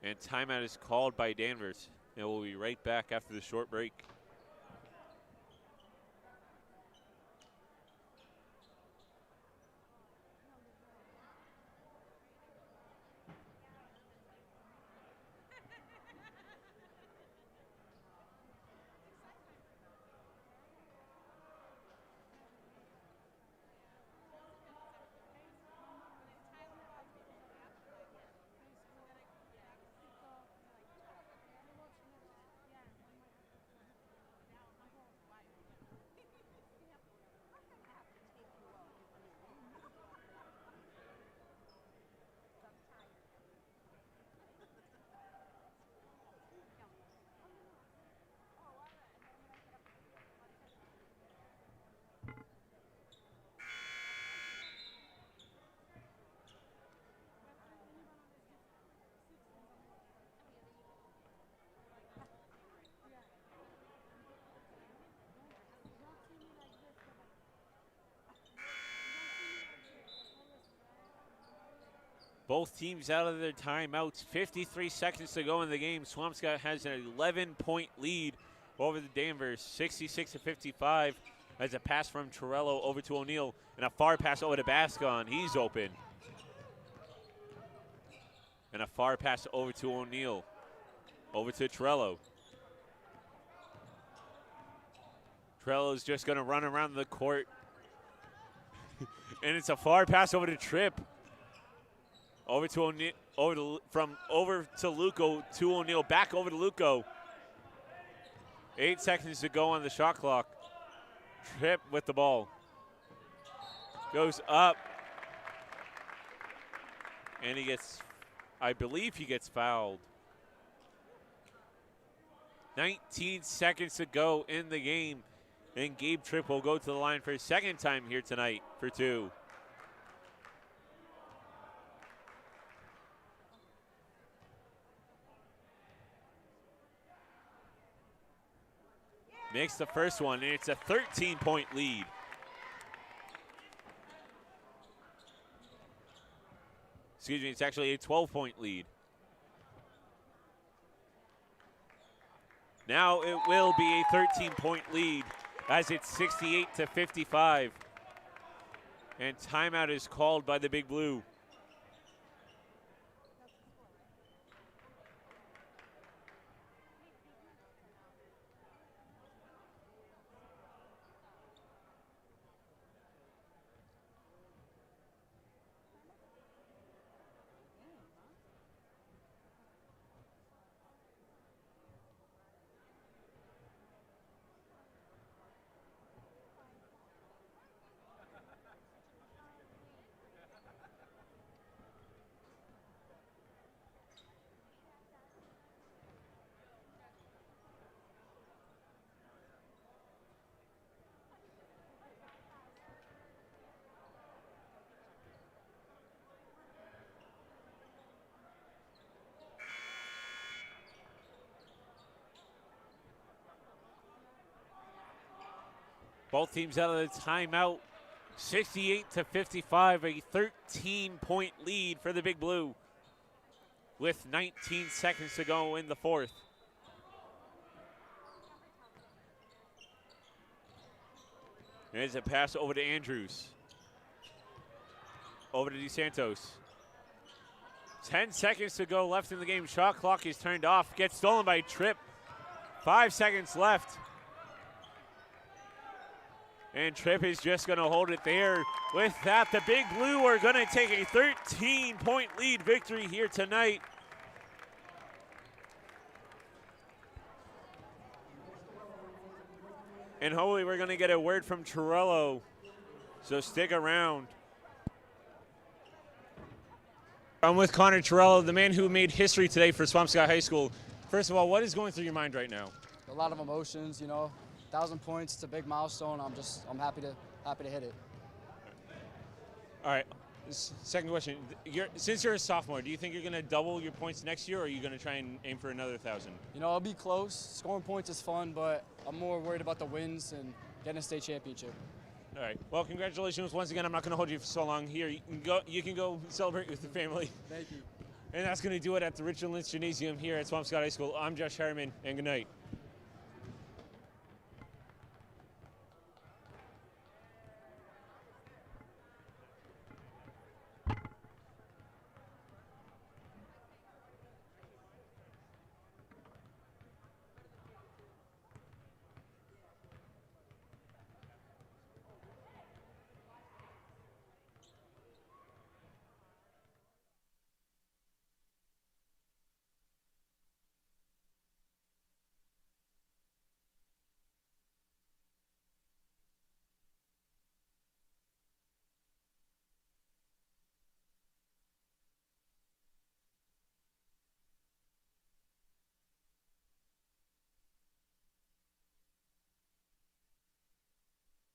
And timeout is called by Danvers. And we'll be right back after the short break. Both teams out of their timeouts. 53 seconds to go in the game. Swampscott has an 11-point lead over the Danvers, 66-55. As a pass from Trell over to O'Neal, and a far pass over to Bascon. He's open. And a far pass over to O'Neal. Over to Trell. Trell is just going to run around the court. And it's a far pass over to Tripp. Over to O'Neal, over to Luco to O'Neal, back over to Luco. 8 seconds to go on the shot clock. Tripp with the ball. Goes up. And he gets, I believe he gets fouled. 19 seconds to go in the game. And Gabe Tripp will go to the line for his second time here tonight for 2. Makes the first one, and it's a 13-point lead. Excuse me, it's actually a 12-point lead. Now it will be a 13-point lead as it's 68-55. And timeout is called by the Big Blue. Both teams out of the timeout. 68-55, a 13-point lead for the Big Blue with 19 seconds to go in the fourth. There's a pass over to Andrews. Over to DeSantos. 10 seconds to go left in the game. Shot clock is turned off. Gets stolen by Tripp. 5 seconds left. And Tripp is just going to hold it there. With that, the Big Blue are going to take a 13-point lead victory here tonight. And hopefully we're going to get a word from Trell. So stick around. I'm with Connor Trell, the man who made history today for Swampscott High School. First of all, what is going through your mind right now? A lot of emotions, you know. 1,000 points, it's a big milestone. I'm happy to hit it. All right. Second question. Since you're a sophomore, do you think you're going to double your points next year, or are you going to try and aim for another 1,000? You know, it'll be close. Scoring points is fun, but I'm more worried about the wins and getting a state championship. All right. Well, congratulations once again. I'm not going to hold you for so long. Here, you can go celebrate with the family. Thank you. And that's going to do it at the Richard Lynch Gymnasium here at Swampscott High School. I'm Josh Harriman, and good night.